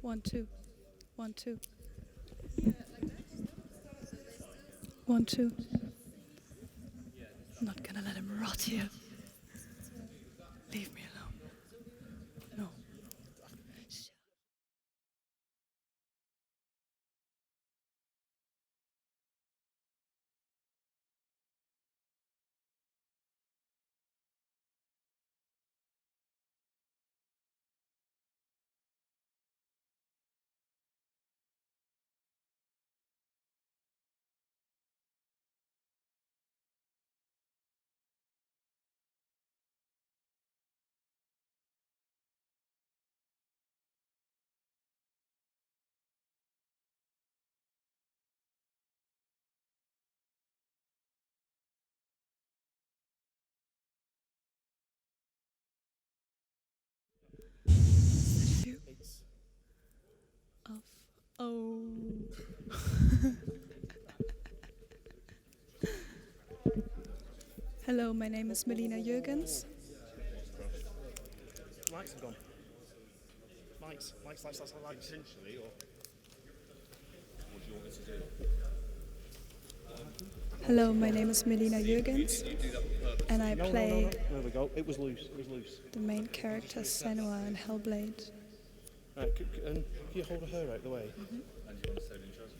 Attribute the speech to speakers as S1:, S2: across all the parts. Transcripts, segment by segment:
S1: One, two. One, two. One, two. I'm not gonna let him rot here. Leave me alone. No. View of. Oh. Hello, my name is Melina Jurgens.
S2: Lights have gone. Lights,
S3: Essentially, or what do you want me to do?
S1: Hello, my name is Melina Jurgens,
S3: You do that on purpose.
S1: and I play
S2: There we go. It was loose.
S1: the main character Senua in Hellblade.
S2: Right, can you hold her out the way?
S3: And you want to save interest?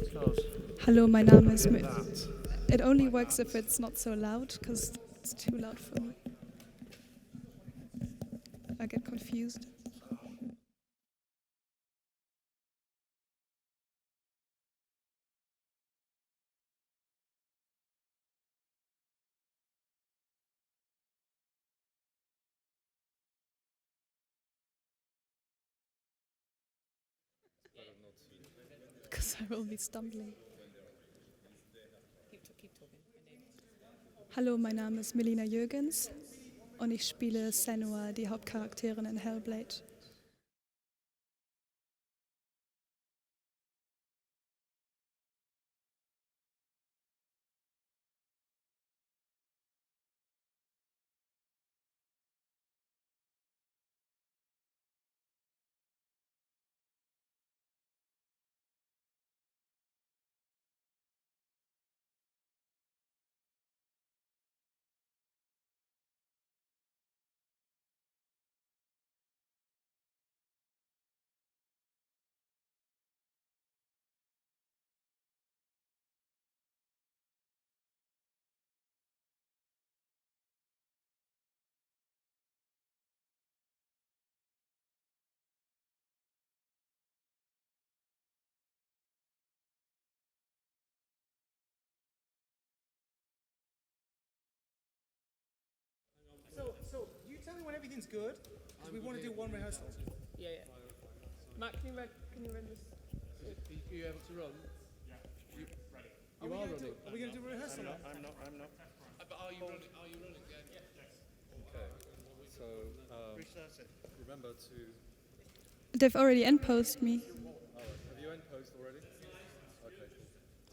S2: Because
S1: Hallo, mein Name ist
S2: that.
S1: It only works if it's not so loud, because it's too loud for me. I get confused. Because I will be stumbling. Hallo, mein Name ist Melina Jürgens und ich spiele Senua, die Hauptcharakterin in Hellblade.
S4: So you tell me when everything's good, because we want to do one rehearsal.
S5: Yeah. Matt, can you run this?
S6: Are you able to run? Yeah. You are running.
S4: Are we going to do a rehearsal?
S2: I'm not.
S6: But are you running? Are you running? Yeah. Okay. So
S2: Restart it.
S6: remember to.
S1: They've already endposed me.
S6: Have you end posed already? Okay.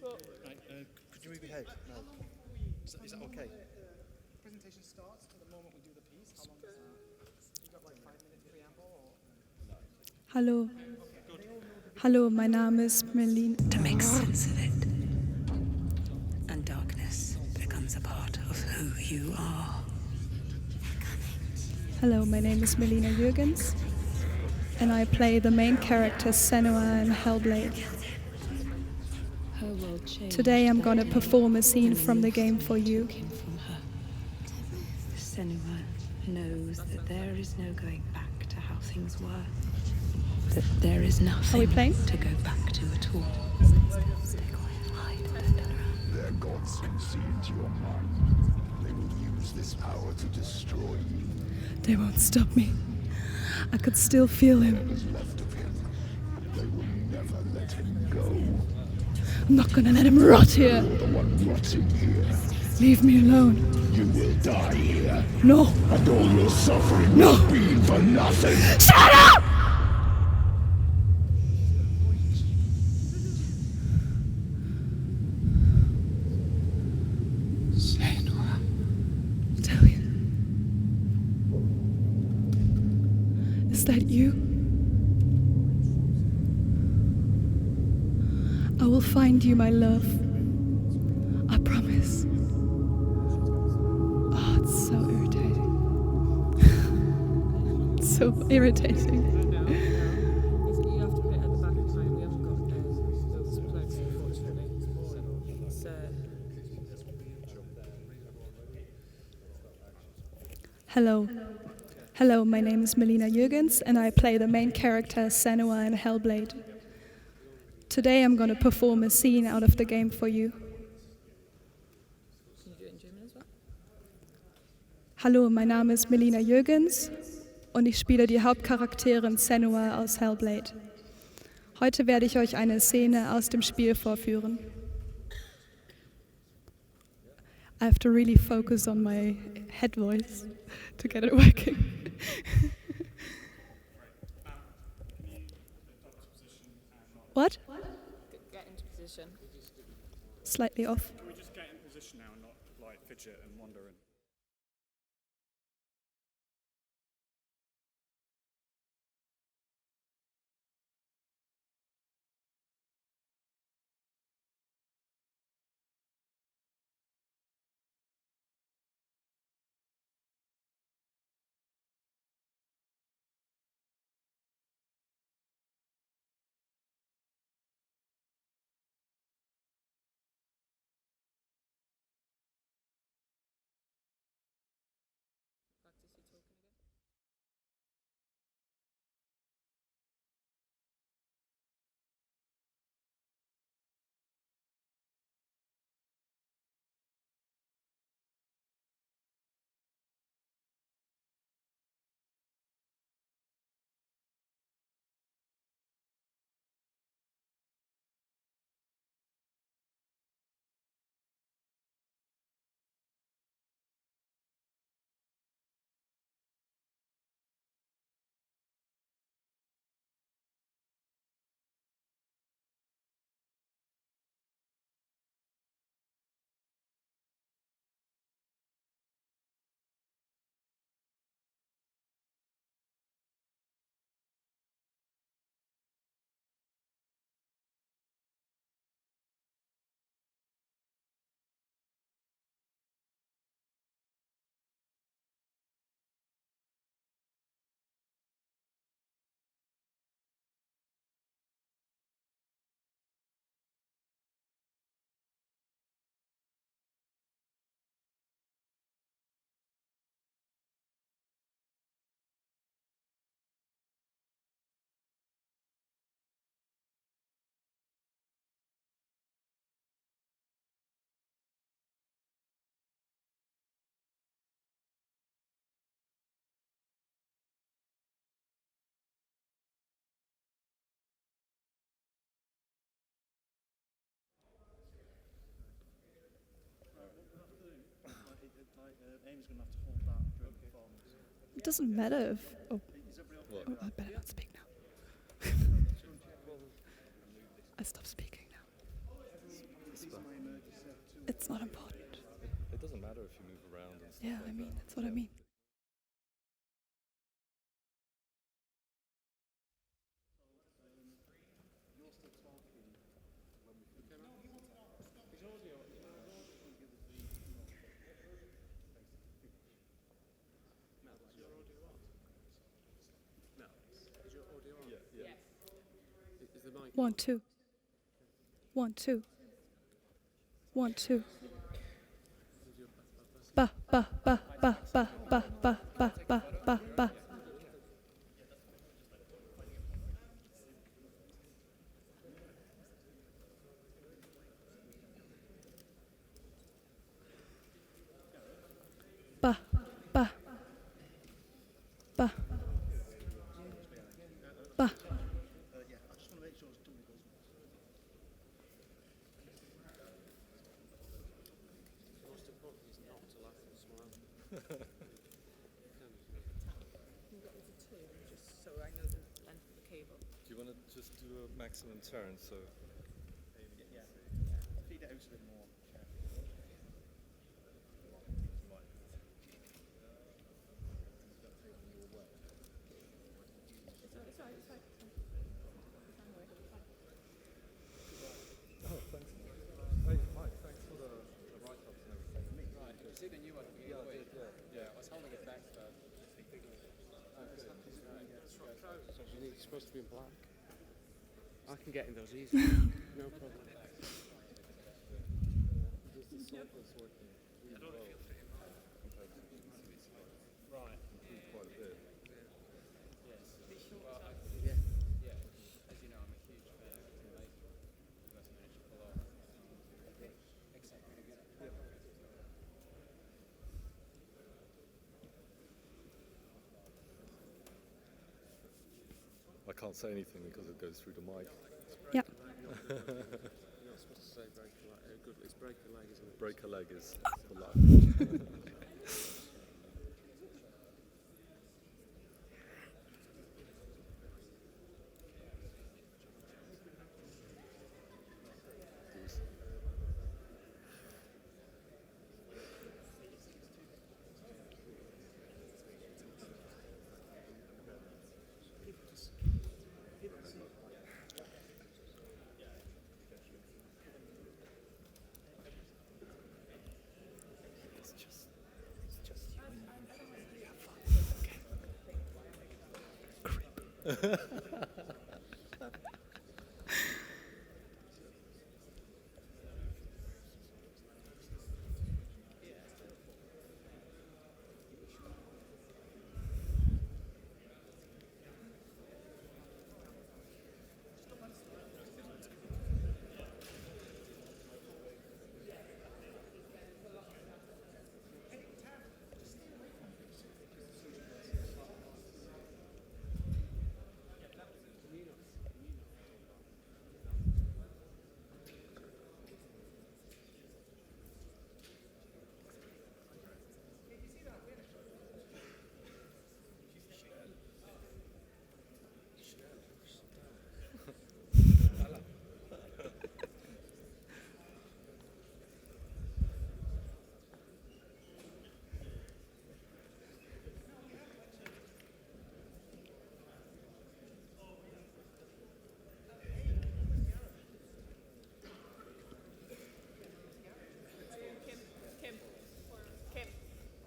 S6: Cool.
S2: Right, could you move your head? No. Is that okay?
S4: Presentation starts at the moment we do the piece. How long is that? You got like 5 minute preamble or?
S1: Hallo. Hallo, mein Name ist Melina.
S7: To make sense of it. And darkness becomes a part of who you are.
S1: Hello, my name is Melina Jürgens and I play the main character Senua in Hellblade.
S7: Her world changed.
S1: Today I'm gonna perform a scene from the game for you.
S7: Came from her. Senua knows that there is no going back to how things were. That there is nothing
S1: Are we playing?
S7: to go back to at all. Stay quiet, hide, don't turn around.
S8: Their gods can see into your mind. They will use this power to destroy you.
S1: They won't stop me. I could still feel him.
S8: What is left of him, they will never let him go.
S1: I'm not gonna let him rot here.
S8: You're the one rotting here.
S1: Leave me alone.
S8: You will die here,
S1: No.
S8: and all your suffering
S1: No.
S8: will be for nothing.
S1: Shut up!
S8: Senua.
S1: Tell you. Is that you? will find you, my love. I promise. Oh, it's so irritating. It's so irritating.
S5: No. You have to put it at the back of time. We haven't got those plugs, unfortunately. So,
S1: Hello. Hello, my name is Melina Jürgens and I play the main character Senua in Hellblade. Today I'm going to perform a scene out of the game for you.
S5: can you do it in German as well?
S1: Hallo, mein Name ist Melina Jürgens und ich spiele die Hauptcharakterin Senua aus Hellblade. Heute werde ich euch eine Szene aus dem Spiel vorführen. I have to really focus on my head voice to get it working. What?
S5: Get into position.
S1: Slightly off.
S9: Can we just get in position now and not like fidget and wander and
S5: Practice you talking again.
S2: Amy's going to have to hold that during the performance.
S1: It doesn't matter if... Oh, I better not speak now. I stop speaking now. It's not important.
S3: It doesn't matter if you move around and stuff
S1: Yeah,
S3: like
S1: I mean,
S3: that.
S1: that's what I mean.
S6: Is the mic?
S1: 1, 2. 1, 2. 1, 2. Ba, ba, ba, ba, ba, ba, ba, ba, ba, ba, ba. Ba, ba, ba, ba.
S2: Yeah, I just want to make sure it's done with those ones.
S6: Most important is not to laugh and smile.
S5: You've got me to 2, just so I know the length of the cable.
S3: Do you want to just do a maximum turn so
S2: Yeah. Feed it out a bit more.
S5: It's alright, it's fine.
S6: You need, it's supposed to be in black. I can get in those easy. No problem.
S9: Right.
S3: Quite a bit. I can't say anything because it goes through the mic.
S1: Yeah.
S6: You're not supposed to say break a leg. Good, it's break a leg, isn't it?
S3: Break a leg is polite.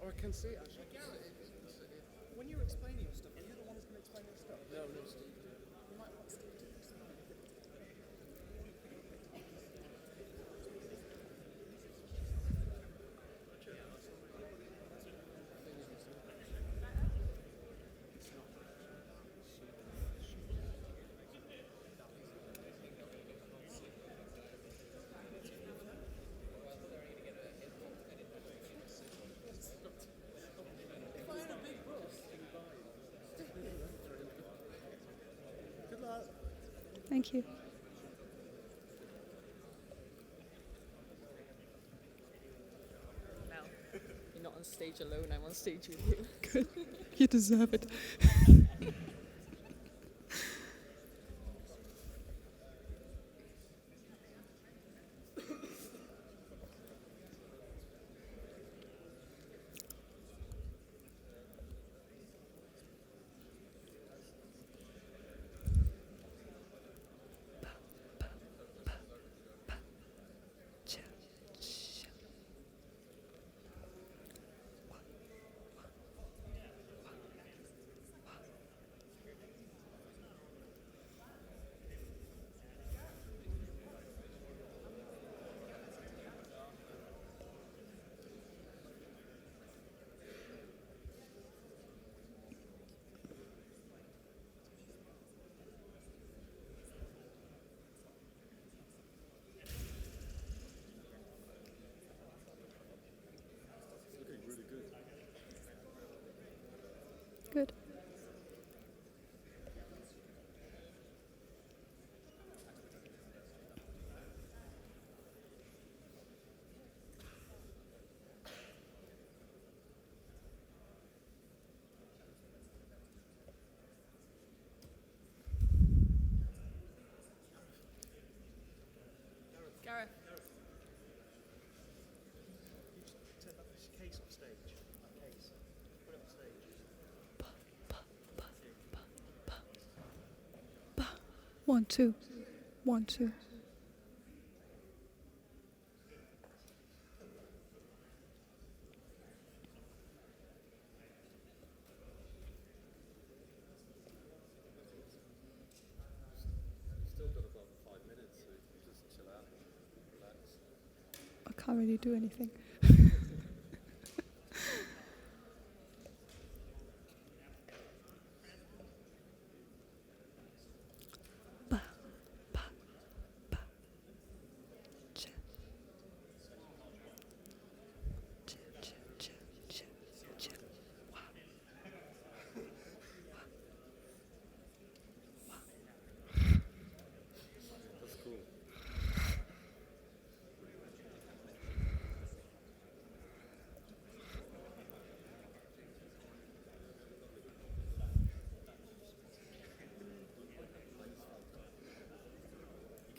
S6: Oh, I can see it actually.
S4: When you're explaining your stuff, are you the one who's going to explain your stuff?
S6: No, no, Steve.
S4: You might want Steve to explain.
S1: Thank you.
S5: Mel, you're not on stage alone, I'm on stage with you.
S1: Good. You deserve it. Good.
S5: Gareth.
S2: Take that case off stage. That case. Put it on stage.
S1: 1, 2. 1, 2. can't really do anything. Ba, ba, ba. Ch. Ch, ch, ch, ch, ch. Wa.
S3: That's cool.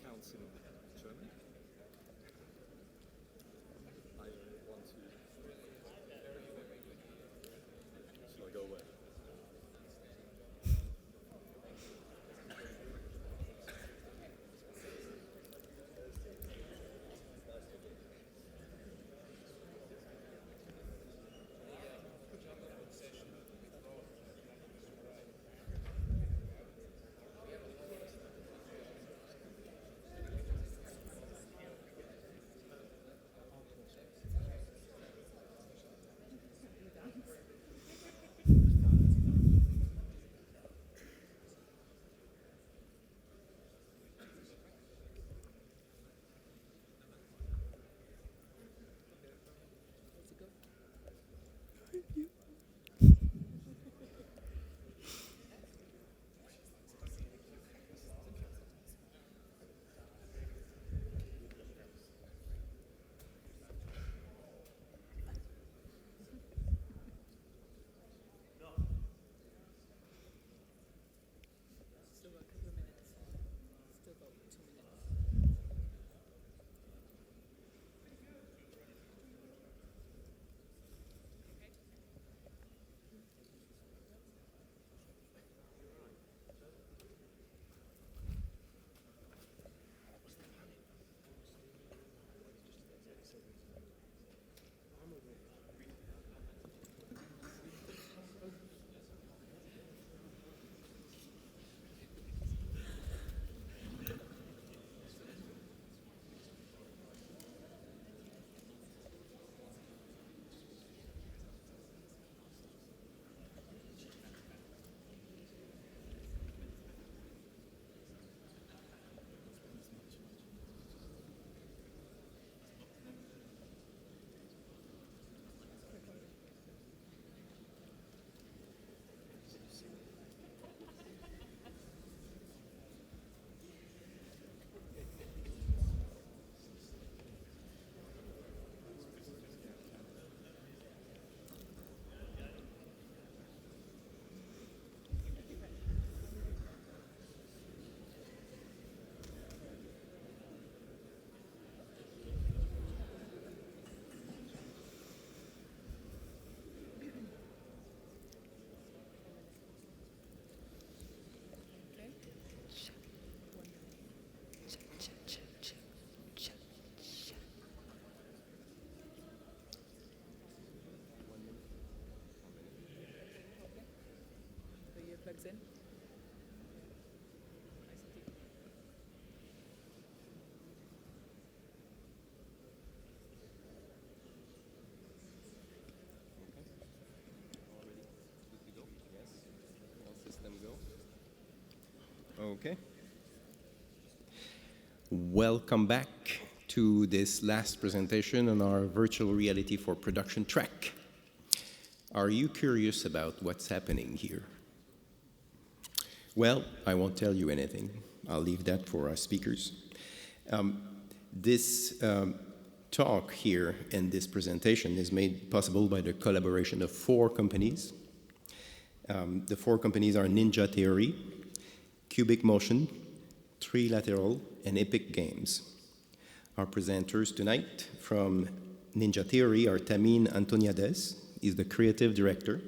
S3: Counts in German. I want to. Shall I go away?
S5: Still got a couple of minutes. Still got 2 minutes.
S1: Ch, ch, ch, ch, ch, ch.
S5: The earplugs in.
S10: Okay. Welcome back to this last presentation on our virtual reality for production track. Are you curious about what's happening here? Well, I won't tell you anything. I'll leave that for our speakers. This talk here and this presentation is made possible by the collaboration of 4 companies. The 4 companies are Ninja Theory, Cubic Motion, Trilateral, and Epic Games. Our presenters tonight from Ninja Theory are Tamine Antoniades. He's the creative director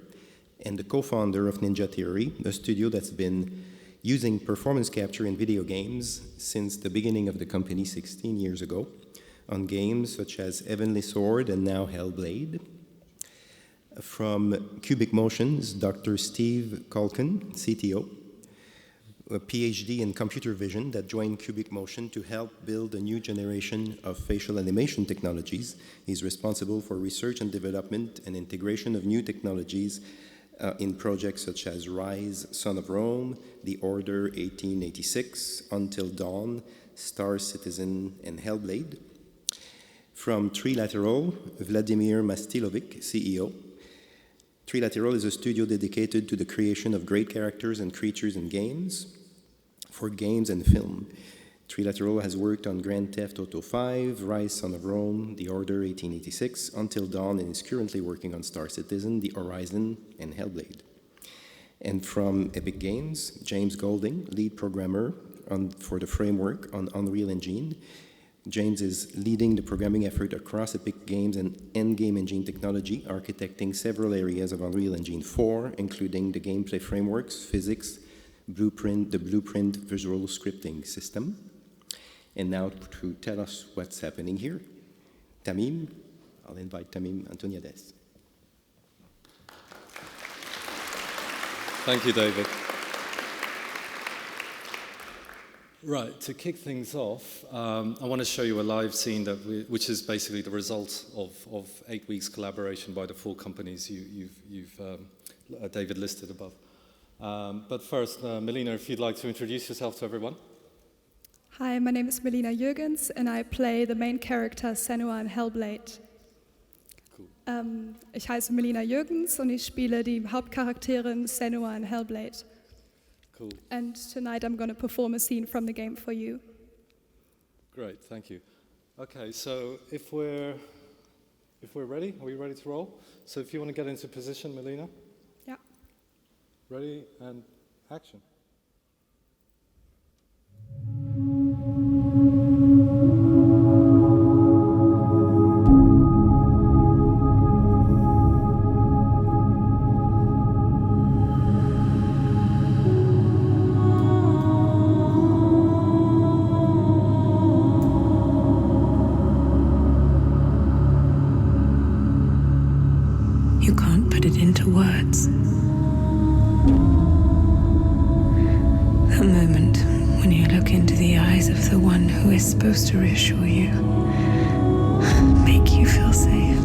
S10: and the co-founder of Ninja Theory, a studio that's been using performance capture in video games since the beginning of the company 16 years ago on games such as Heavenly Sword and now Hellblade. From Cubic Motions, Dr. Steve Culkin, CTO. a PhD in computer vision that joined Cubic Motion to help build a new generation of facial animation technologies. He's responsible for research and development and integration of new technologies in projects such as Rise, Son of Rome, The Order 1886, Until Dawn, Star Citizen, and Hellblade. From Trilateral, Vladimir Mastilovic, CEO. Trilateral is a studio dedicated to the creation of great characters and creatures in games, for games and film. Trilateral has worked on Grand Theft Auto 5, Rise, Son of Rome, The Order 1886, Until Dawn, and is currently working on Star Citizen, The Horizon, and Hellblade. And from Epic Games, James Golding, lead programmer for the framework on Unreal Engine. James is leading the programming effort across Epic Games and Endgame Engine technology, architecting several areas of Unreal Engine 4, including the gameplay frameworks, physics, the Blueprint visual scripting system. And now to tell us what's happening here, Tamim. I'll invite Tamim Antoniades.
S11: Thank you, David. Right, to kick things off, I want to show you a live scene which is basically the result of 8 weeks collaboration by the 4 companies David listed above. But first, Melina, if you'd like to introduce yourself to everyone.
S1: Hi, my name is Melina Jürgens and I play the main character Senua in Hellblade.
S11: Cool.
S1: Ich heiße Melina Jürgens und ich spiele die Hauptcharakterin Senua in Hellblade.
S11: Cool.
S1: And tonight I'm going to perform a scene from the game for you.
S11: Great, thank you. Okay, so if we're ready, are we ready to roll? So if you want to get into position, Melina.
S1: Yeah.
S11: Ready and action.
S7: You can't put it into words. That moment when you look into the eyes of the one who is supposed to reassure you, make you feel safe.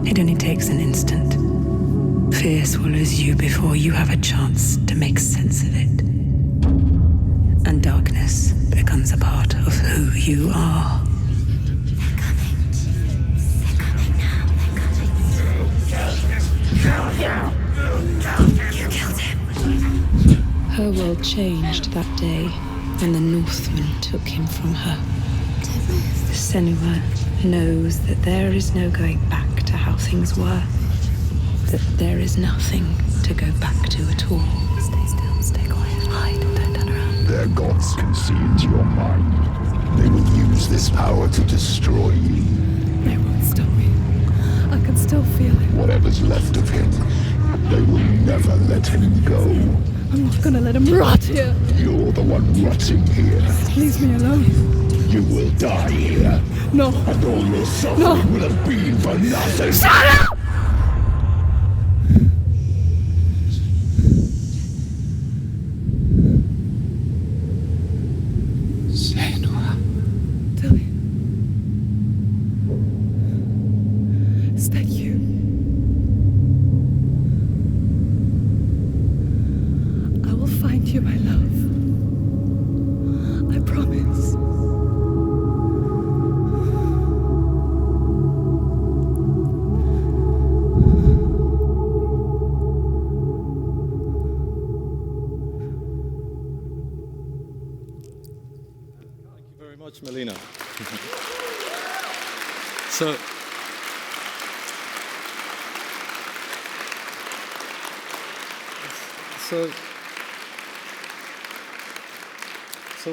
S7: It only takes an instant. Fear swallows you before you have a chance to make sense of it. And darkness becomes a part of who you are. You killed him. Her world changed that day when the Northmen took him from her. Senua knows that there is no going back to how things were. That there is nothing to go back to at all. Stay still, stay quiet, hide, don't turn around.
S8: Their gods can see into your mind. They will use this power to destroy you.
S1: They won't stop me. I can still feel it.
S8: Whatever's left of him, they will never let him go.
S1: I'm not gonna let him rot here.
S8: You're the one rotting here.
S1: Leave me alone.
S8: You will die here.
S1: No.
S8: And all your suffering will have been for nothing.
S1: Shut up!
S8: Senua.
S1: Tilly. Is that you? I will find you, my love. I promise.
S11: Thank you very much, Melina. So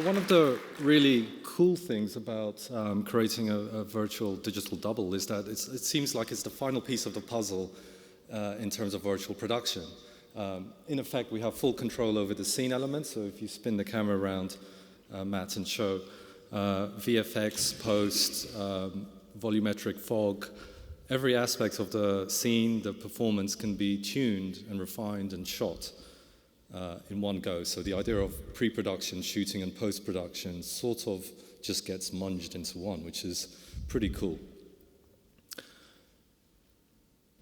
S11: one of the really cool things about creating a virtual digital double is that it seems like it's the final piece of the puzzle in terms of virtual production. In effect, we have full control over the scene elements, so if you spin the camera around, Matt, and show VFX, post, volumetric fog, every aspect of the scene, the performance can be tuned and refined and shot in one go. So the idea of pre-production, shooting, and post-production sort of just gets munged into one, which is pretty cool.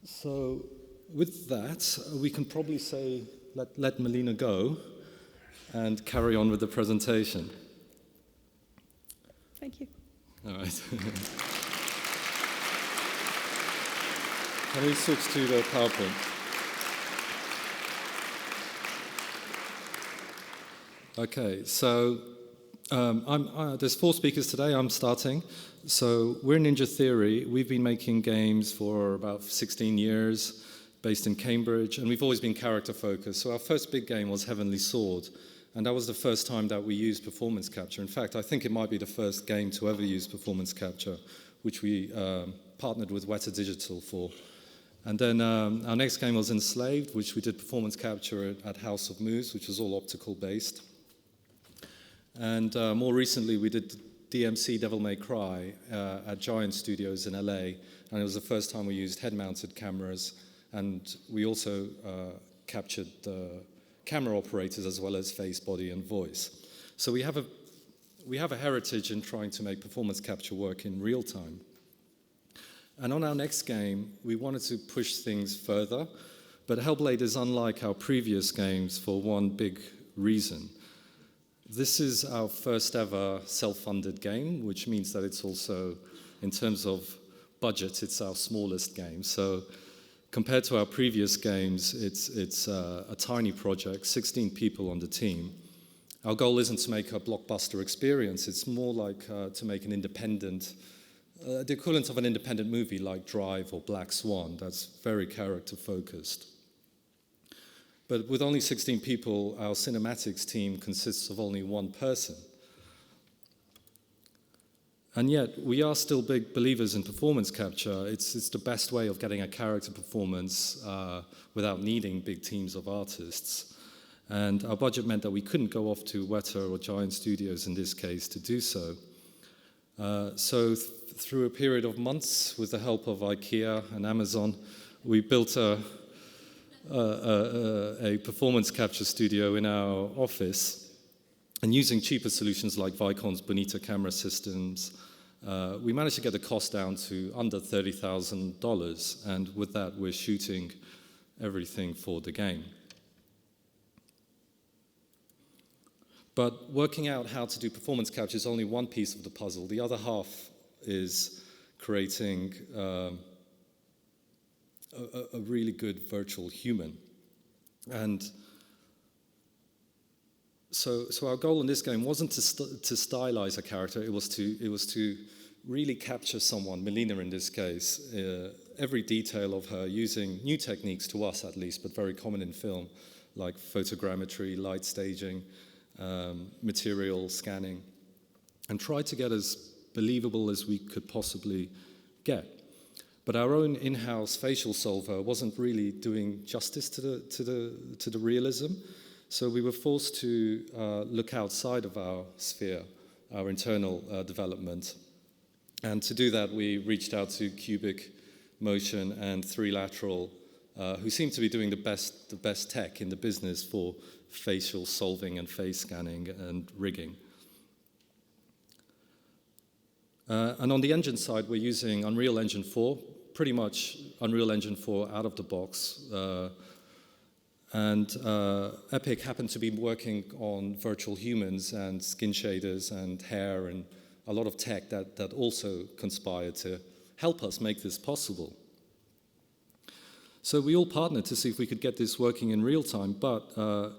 S11: So with that, we can probably say, let Melina go and carry on with the presentation.
S1: Thank you.
S11: All right. Can we switch to the PowerPoint? Okay, so there's 4 speakers today. I'm starting. So we're Ninja Theory. We've been making games for about 16 years, based in Cambridge, and we've always been character focused. So our first big game was Heavenly Sword, and that was the first time that we used performance capture. In fact, I think it might be the first game to ever use performance capture, which we partnered with Weta Digital for. And then our next game was Enslaved, which we did performance capture at House of Moose, which was all optical based. And more recently, we did DMC Devil May Cry at Giant Studios in LA, and it was the first time we used head-mounted cameras, and we also captured the camera operators as well as face, body, and voice. So we have a heritage in trying to make performance capture work in real time. And on our next game, we wanted to push things further, but Hellblade is unlike our previous games for one big reason. This is our first ever self-funded game, which means that it's also, in terms of budget, it's our smallest game. So compared to our previous games, it's a tiny project, 16 people on the team. Our goal isn't to make a blockbuster experience, it's more like to make an independent, the equivalent of an independent movie like Drive or Black Swan, that's very character-focused. But with only 16 people, our cinematics team consists of only one person. And yet, we are still big believers in performance capture. It's the best way of getting a character performance without needing big teams of artists. And our budget meant that we couldn't go off to Weta or Giant Studios in this case to do so. So through a period of months, with the help of IKEA and Amazon, we built a performance capture studio in our office, and using cheaper solutions like Vicon's Bonita camera systems, we managed to get the cost down to under $30,000, and with that we're shooting everything for the game. But working out how to do performance capture is only one piece of the puzzle. The other half is creating a really good virtual human. And so our goal in this game wasn't to stylize a character, it was to really capture someone, Melina in this case, every detail of her using new techniques to us at least, but very common in film, like photogrammetry, light staging, material scanning, and try to get as believable as we could possibly get. But our own in-house facial solver wasn't really doing justice to the realism, so we were forced to look outside of our sphere, our internal development. And to do that, we reached out to Cubic Motion and 3Lateral, who seem to be doing the best tech in the business for facial solving and face scanning and rigging. And on the engine side, we're using Unreal Engine 4, pretty much Unreal Engine 4 out of the box. And Epic happened to be working on virtual humans and skin shaders and hair and a lot of tech that also conspired to help us make this possible. So we all partnered to see if we could get this working in real time, but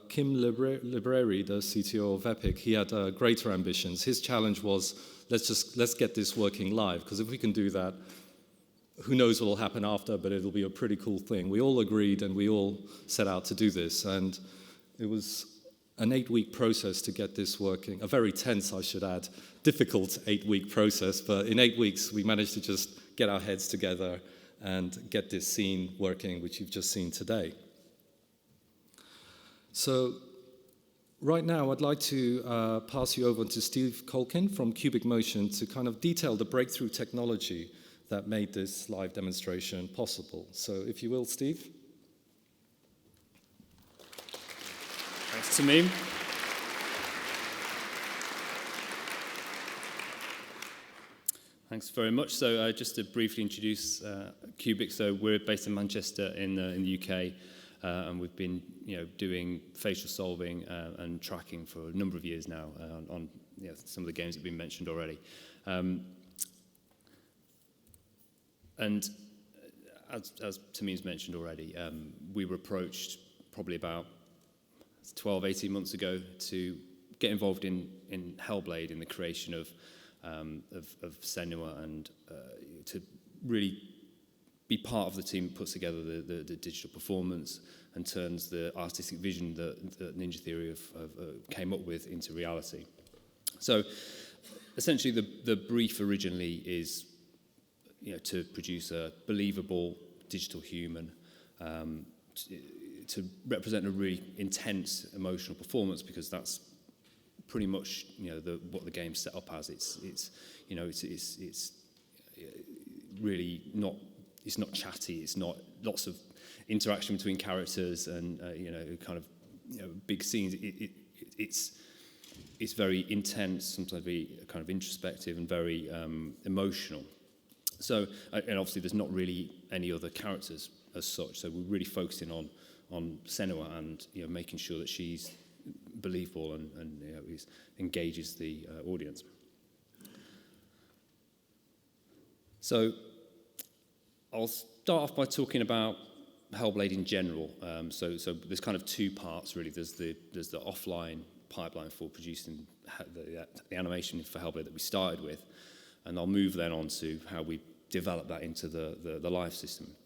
S11: Kim Libreri, the CTO of Epic, he had greater ambitions. His challenge was, let's get this working live, because if we can do that, who knows what will happen after, but it'll be a pretty cool thing. We all agreed and we all set out to do this, and it was an 8-week process to get this working. A very tense, I should add, difficult 8-week process, but in 8 weeks we managed to just get our heads together and get this scene working, which you've just seen today. So right now I'd like to pass you over to Steve Colkin from Cubic Motion to kind of detail the breakthrough technology that made this live demonstration possible. So if you will, Steve.
S12: Tamim. Thanks very much. So just to briefly introduce Cubic, so we're based in Manchester in the UK, and we've been doing facial solving and tracking for a number of years now on some of the games that have been mentioned already. And as Tamim's mentioned already, we were approached probably about 12, 18 months ago to get involved in Hellblade, in the creation of Senua, and to really be part of the team that puts together the digital performance and turns the artistic vision that Ninja Theory came up with into reality. So essentially the brief originally is to produce a believable digital human, to represent a really intense emotional performance, because that's pretty much what the game's set up as. It's really not, it's not chatty, it's not lots of interaction between characters and big scenes. It's very intense, sometimes very kind of introspective and very emotional. So, and obviously there's not really any other characters as such, so we're really focusing on Senua and making sure that she's believable and engages the audience. So I'll start off by talking about Hellblade in general. So there's kind of two parts really. There's the offline pipeline for producing the animation for Hellblade that we started with, and I'll move then on to how we develop that into the live system.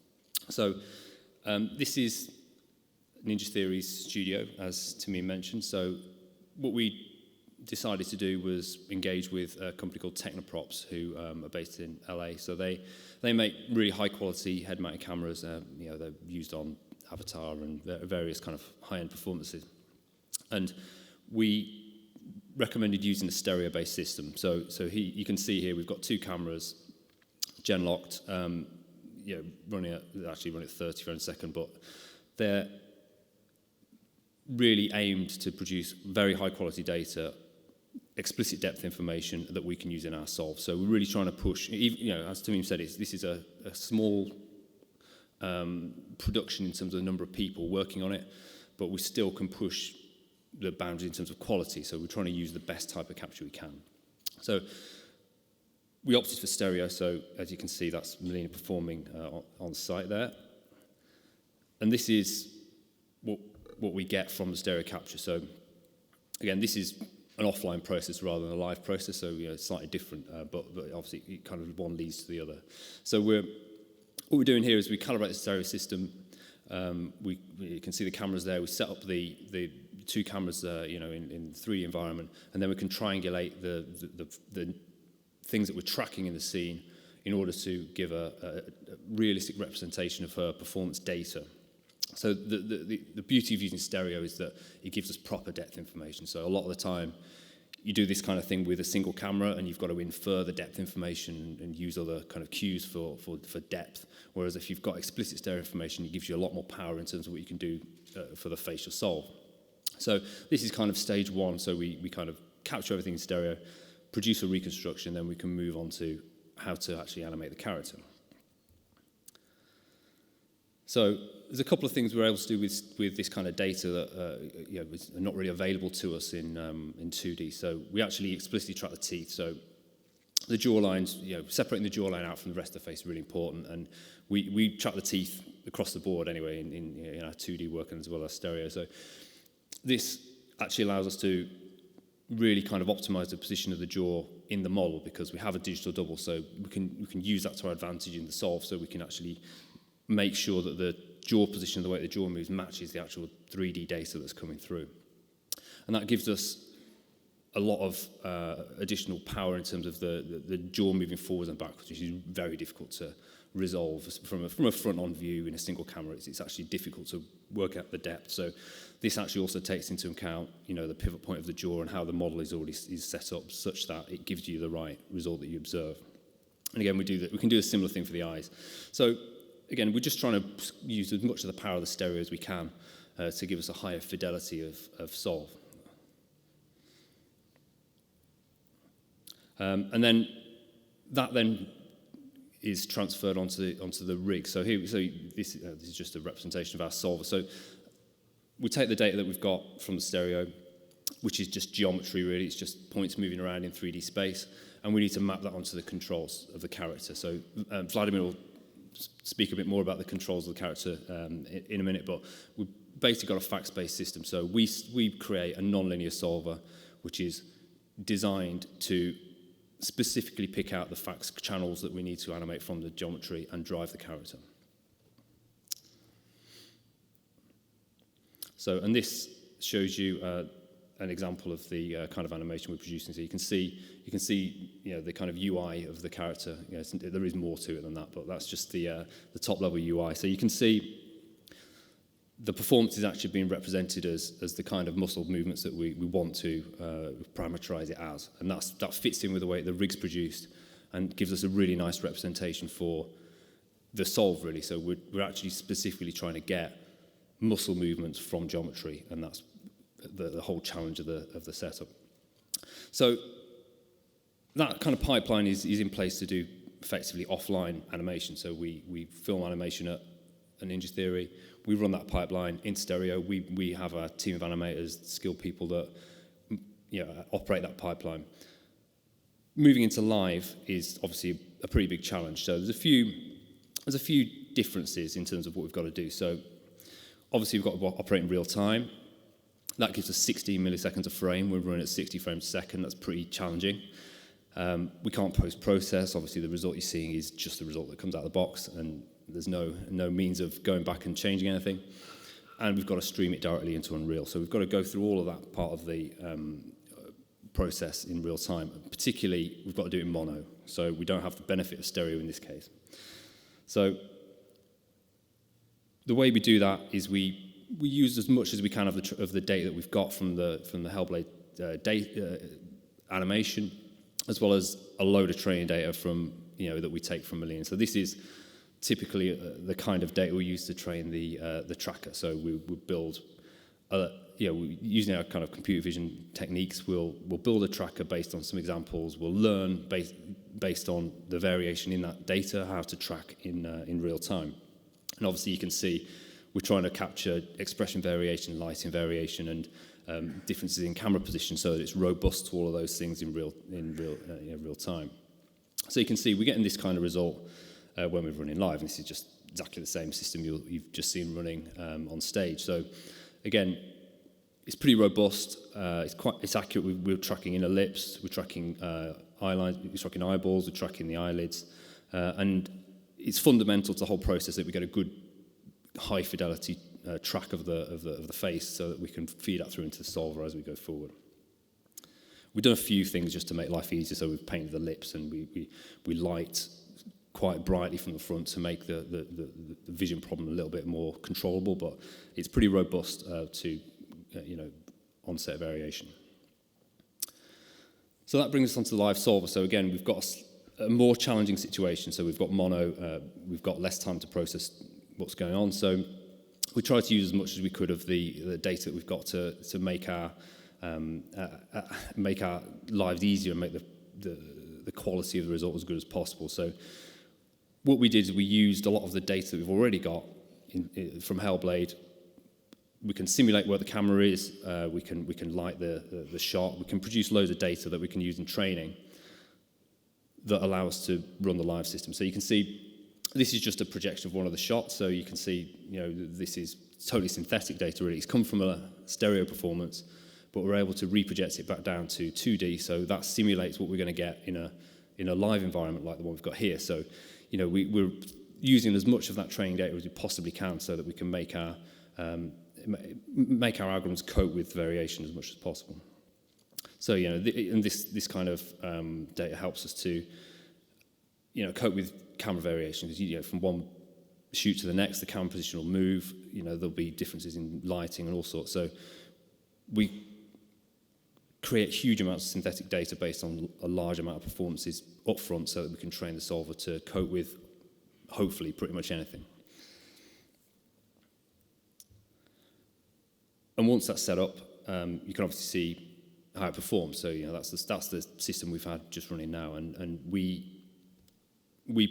S12: So this is Ninja Theory's studio, as Tamim mentioned. So what we decided to do was engage with a company called Technoprops, who are based in LA. So they make really high quality head-mounted cameras. They're used on Avatar and various kind of high-end performances. And we recommended using a stereo-based system. So you can see here we've got two cameras, gen-locked, running at 30 frames a second, but they're really aimed to produce very high quality data, explicit depth information that we can use in our solve. So we're really trying to push, as Tamim said, this is a small production in terms of the number of people working on it, but we still can push the boundaries in terms of quality. So we're trying to use the best type of capture we can. So we opted for stereo. So as you can see, that's Melina performing on site there. And this is what we get from the stereo capture. So again, this is an offline process rather than a live process, so it's slightly different, but obviously it kind of one leads to the other. So what we're doing here is we calibrate the stereo system. You can see the cameras there. We set up the two cameras, in 3D environment, and then we can triangulate the things that we're tracking in the scene in order to give a realistic representation of her performance data. So the beauty of using stereo is that it gives us proper depth information. So a lot of the time, you do this kind of thing with a single camera, and you've got to infer the depth information and use other kind of cues for depth. Whereas if you've got explicit stereo information, it gives you a lot more power in terms of what you can do for the facial solve. So this is kind of stage one. So we kind of capture everything in stereo, produce a reconstruction, then we can move on to how to actually animate the character. So there's a couple of things we're able to do with this kind of data that is not really available to us in 2D. So we actually explicitly track the teeth. So the jawlines, separating the jawline out from the rest of the face is really important, and we track the teeth across the board anyway in our 2D work and as well as stereo. So this actually allows us to really kind of optimize the position of the jaw in the model, because we have a digital double, so we can use that to our advantage in the solve, so we can actually make sure that the jaw position, the way the jaw moves, matches the actual 3D data that's coming through. And that gives us a lot of additional power in terms of the jaw moving forwards and backwards, which is very difficult to resolve from a front-on view in a single camera. It's actually difficult to work out the depth. So this actually also takes into account, the pivot point of the jaw and how the model is set up such that it gives you the right result that you observe. And again, we can do a similar thing for the eyes. So again, we're just trying to use as much of the power of the stereo as we can to give us a higher fidelity of solve. And then that then is transferred onto the rig. So this is just a representation of our solver. So we take the data that we've got from the stereo, which is just geometry really, it's just points moving around in 3D space, and we need to map that onto the controls of the character. So Vladimir will speak a bit more about the controls of the character in a minute, but we've basically got a fax-based system. So we create a non-linear solver, which is designed to specifically pick out the fax channels that we need to animate from the geometry and drive the character. So, and this shows you an example of the kind of animation we're producing. So you can see, the kind of UI of the character. There is more to it than that, but that's just the top level UI. So you can see the performance is actually being represented as the kind of muscle movements that we want to parameterize it as. And that fits in with the way the rig's produced and gives us a really nice representation for the solve, really. So we're actually specifically trying to get muscle movements from geometry, and that's the whole challenge of the setup. So that kind of pipeline is in place to do effectively offline animation. So we film animation at Ninja Theory. We run that pipeline in stereo. We have a team of animators, skilled people that operate that pipeline. Moving into live is obviously a pretty big challenge. So there's a few differences in terms of what we've got to do. So obviously we've got to operate in real time. That gives us 16 milliseconds a frame. We're running at 60 frames a second. That's pretty challenging. We can't post-process. Obviously the result you're seeing is just the result that comes out of the box, and there's no means of going back and changing anything. And we've got to stream it directly into Unreal. So we've got to go through all of that part of the process in real time. Particularly, we've got to do it in mono. So we don't have the benefit of stereo in this case. So the way we do that is we use as much as we can of the data that we've got from the Hellblade animation, as well as a load of training data from that we take from Malign. So this is typically the kind of data we use to train the tracker. So we build, using our kind of computer vision techniques, we'll build a tracker based on some examples. We'll learn based on the variation in that data how to track in real time. And obviously you can see we're trying to capture expression variation, lighting variation, and differences in camera position so that it's robust to all of those things in real time. So you can see we're getting this kind of result when we're running live. And this is just exactly the same system you've just seen running on stage. So again, it's pretty robust. It's accurate. We're tracking inner lips. We're tracking eyelines. We're tracking eyeballs. We're tracking the eyelids, and it's fundamental to the whole process that we get a good high fidelity track of the face so that we can feed that through into the solver as we go forward. We've done a few things just to make life easier. So we've painted the lips, and we light quite brightly from the front to make the vision problem a little bit more controllable, but it's pretty robust to on-set variation. So that brings us onto the live solver. So again, we've got a more challenging situation. So we've got mono, we've got less time to process what's going on. So we try to use as much as we could of the data that we've got to make our lives easier and make the quality of the result as good as possible. So what we did is we used a lot of the data that we've already got from Hellblade. We can simulate where the camera is. We can light the shot. We can produce loads of data that we can use in training that allow us to run the live system. So you can see this is just a projection of one of the shots. So you can see, this is totally synthetic data really. It's come from a stereo performance, but we're able to reproject it back down to 2D. So that simulates what we're going to get in a live environment like the one we've got here. So, we're using as much of that training data as we possibly can so that we can make our algorithms cope with variation as much as possible. So, and this kind of data helps us to, cope with camera variation, because, from one shoot to the next, the camera position will move. There'll be differences in lighting and all sorts. So we create huge amounts of synthetic data based on a large amount of performances up front so that we can train the solver to cope with, hopefully, pretty much anything. And once that's set up, you can obviously see how it performs. So that's the system we've had just running now, and we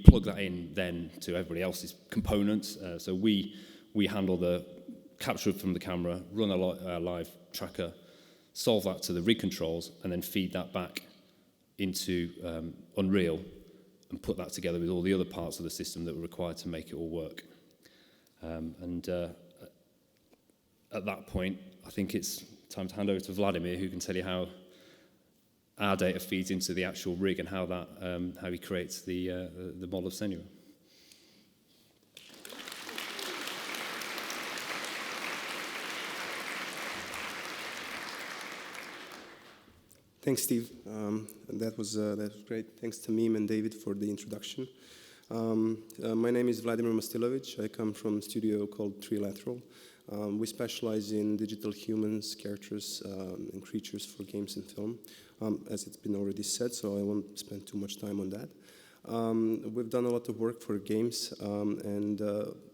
S12: plug that in then to everybody else's components. So we handle the capture from the camera, run a live tracker, solve that to the rig controls, and then feed that back into Unreal and put that together with all the other parts of the system that were required to make it all work. At that point, I think it's time to hand over to Vladimir, who can tell you how our data feeds into the actual rig and how he creates the model of Senua.
S13: Thanks, Steve. That was great. Thanks to Meme and David for the introduction. My name is Vladimir Mastilovic. I come from a studio called Trilateral. We specialize in digital humans, characters, and creatures for games and film, as it's been already said, so I won't spend too much time on that. We've done a lot of work for games, and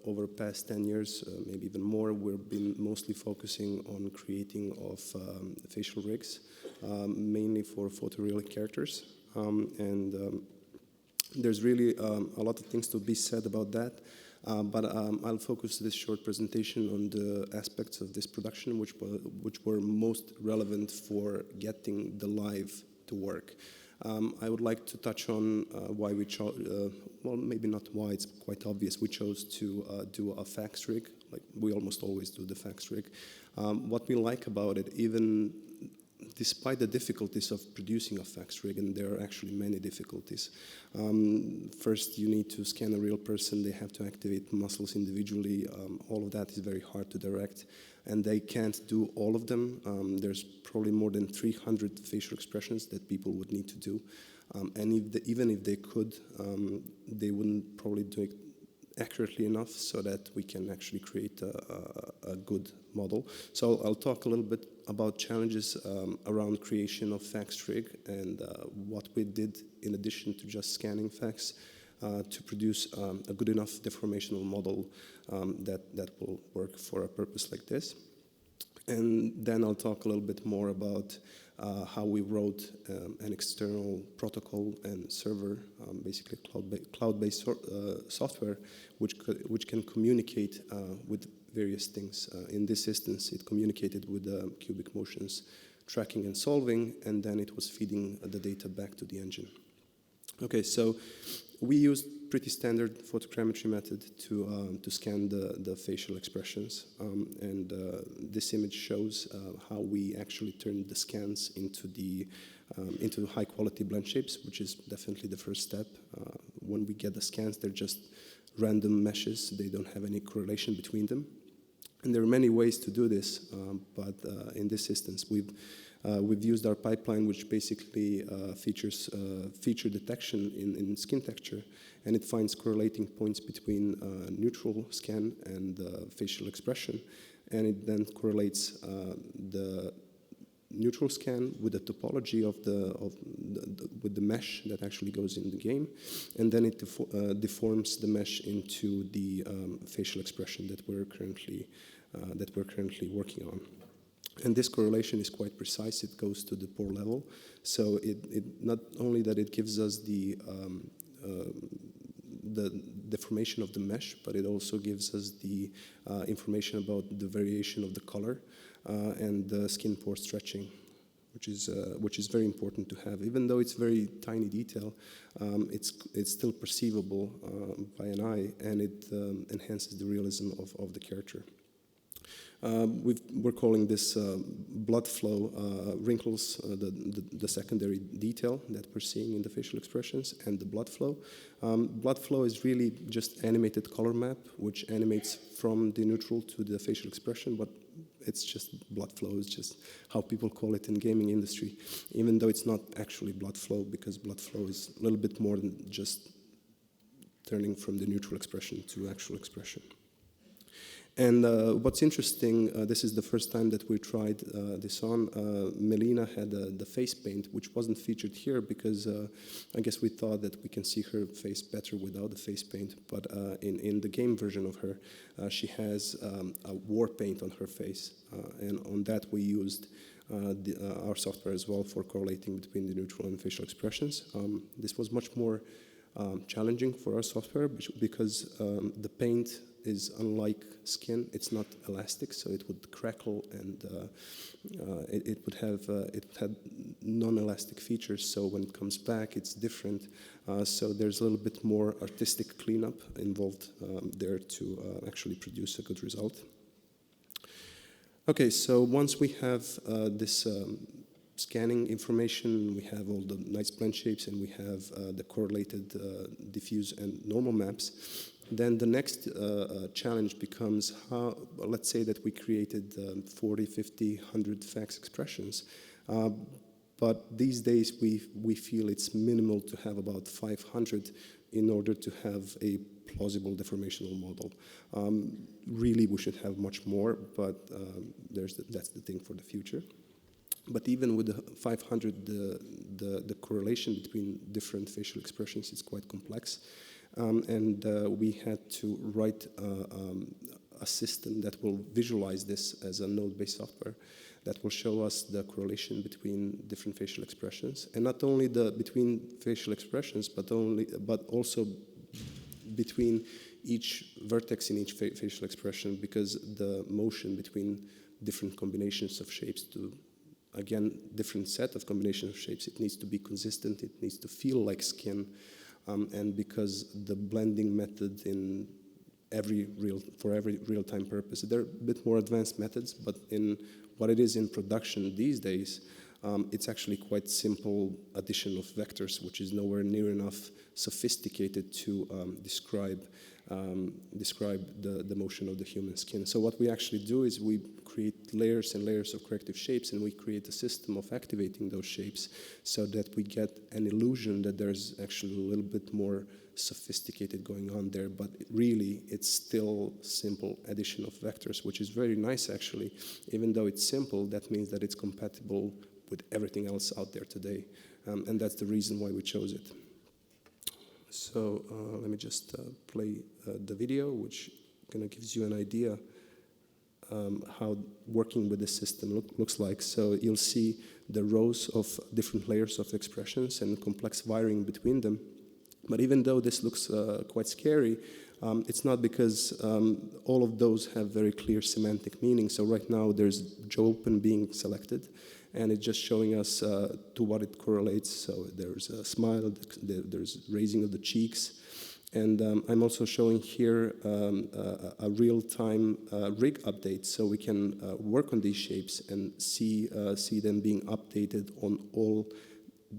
S13: over the past 10 years, maybe even more, we've been mostly focusing on creating of facial rigs, mainly for photorealistic characters. There's really a lot of things to be said about that. But I'll focus this short presentation on the aspects of this production which were most relevant for getting the live to work. I would like to touch on why we chose, well, maybe not why, it's quite obvious. We chose to do a fax rig, like we almost always do the fax rig. What we like about it, even despite the difficulties of producing a fax rig, and there are actually many difficulties. First, you need to scan a real person. They have to activate muscles individually. All of that is very hard to direct, and they can't do all of them. There's probably more than 300 facial expressions that people would need to do. And even if they could, they wouldn't probably do it accurately enough so that we can actually create a good model. So I'll talk a little bit about challenges around creation of fax rig and what we did in addition to just scanning fax to produce a good enough deformational model that will work for a purpose like this. And then I'll talk a little bit more about how we wrote an external protocol and server, basically cloud-based software, which can communicate with various things. In this instance, it communicated with Cubic Motion's tracking and solving, and then it was feeding the data back to the engine. Okay, so we used pretty standard photogrammetry method to scan the facial expressions, and this image shows how we actually turned the scans into high quality blend shapes, which is definitely the first step. When we get the scans, they're just random meshes. They don't have any correlation between them. And there are many ways to do this, but in this instance, we've used our pipeline, which basically features feature detection in skin texture, and it finds correlating points between neutral scan and facial expression, and it then correlates the neutral scan with the topology with the mesh that actually goes in the game, and then it deforms the mesh into the facial expression that we're currently working on. And this correlation is quite precise. It goes to the pore level. So it not only that it gives us the deformation of the mesh, but it also gives us the information about the variation of the color and the skin pore stretching, which is very important to have. Even though it's very tiny detail, it's still perceivable by an eye, and it enhances the realism of the character. We're calling this blood flow wrinkles, the secondary detail that we're seeing in the facial expressions, and the blood flow. Blood flow is really just animated color map, which animates from the neutral to the facial expression, but it's just blood flow. It's just how people call it in gaming industry, even though it's not actually blood flow, because blood flow is a little bit more than just turning from the neutral expression to actual expression. And what's interesting, this is the first time that we tried this on. Melina had the face paint, which wasn't featured here because I guess we thought that we can see her face better without the face paint. But in the game version of her, she has a war paint on her face. And on that we used our software as well for correlating between the neutral and facial expressions. This was much more challenging for our software because the paint is unlike skin. It's not elastic, so it would crackle and it would have non-elastic features. So when it comes back, it's different. So there's a little bit more artistic cleanup involved there to actually produce a good result. Okay, so once we have this scanning information, we have all the nice blend shapes, and we have the correlated diffuse and normal maps. Then the next challenge becomes how, let's say that we created 40, 50, 100 fax expressions. But these days we feel it's minimal to have about 500 in order to have a plausible deformational model. Really, we should have much more, but that's the thing for the future. But even with the 500, the correlation between different facial expressions is quite complex. And we had to write a system that will visualize this as a node-based software that will show us the correlation between different facial expressions, and not only between facial expressions, but also between each vertex in each facial expression, because the motion between different combinations of shapes to, again, different set of combinations of shapes, it needs to be consistent, it needs to feel like skin. And because the blending method for every real-time purpose, they're a bit more advanced methods, but in what it is in production these days, it's actually quite simple addition of vectors, which is nowhere near enough sophisticated to describe the motion of the human skin. So what we actually do is we create layers and layers of corrective shapes, and we create a system of activating those shapes so that we get an illusion that there's actually a little bit more sophisticated going on there, but really it's still simple addition of vectors, which is very nice actually. Even though it's simple, that means that it's compatible with everything else out there today, and that's the reason why we chose it. So let me just play the video, which kind of gives you an idea how working with the system looks like. So you'll see the rows of different layers of expressions and complex wiring between them. But even though this looks quite scary, it's not, because all of those have very clear semantic meaning. So right now there's Jopen being selected, and it's just showing us to what it correlates. So there's a smile, there's raising of the cheeks. And I'm also showing here a real-time rig update, so we can work on these shapes and see them being updated on all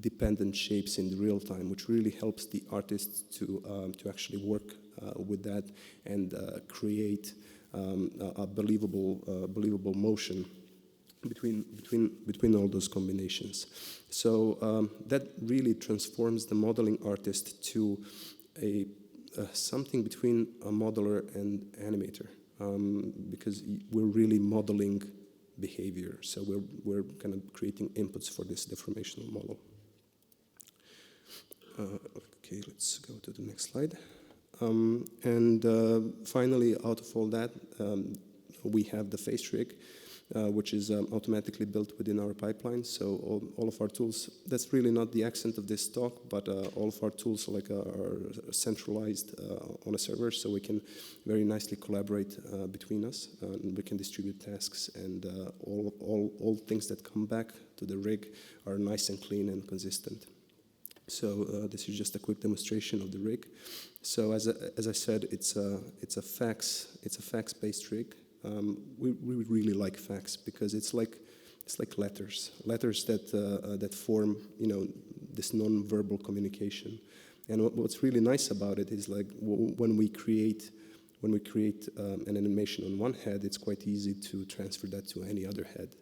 S13: dependent shapes in the real time, which really helps the artists to actually work with that and create a believable motion between all those combinations. So that really transforms the modeling artist to something between a modeler and animator, because we're really modeling behavior. So we're kind of creating inputs for this deformational model. Okay, let's go to the next slide. And finally, out of all that, we have the face rig, which is automatically built within our pipeline. So all of our tools, that's really not the accent of this talk, but all of our tools are centralized on a server, so we can very nicely collaborate between us, and we can distribute tasks, and all things that come back to the rig are nice and clean and consistent. So this is just a quick demonstration of the rig. So as I said, it's a fax-based rig. We really like fax because it's like letters that form, this non-verbal communication. And what's really nice about it is, like, when we create an animation on one head, it's quite easy to transfer that to any other head,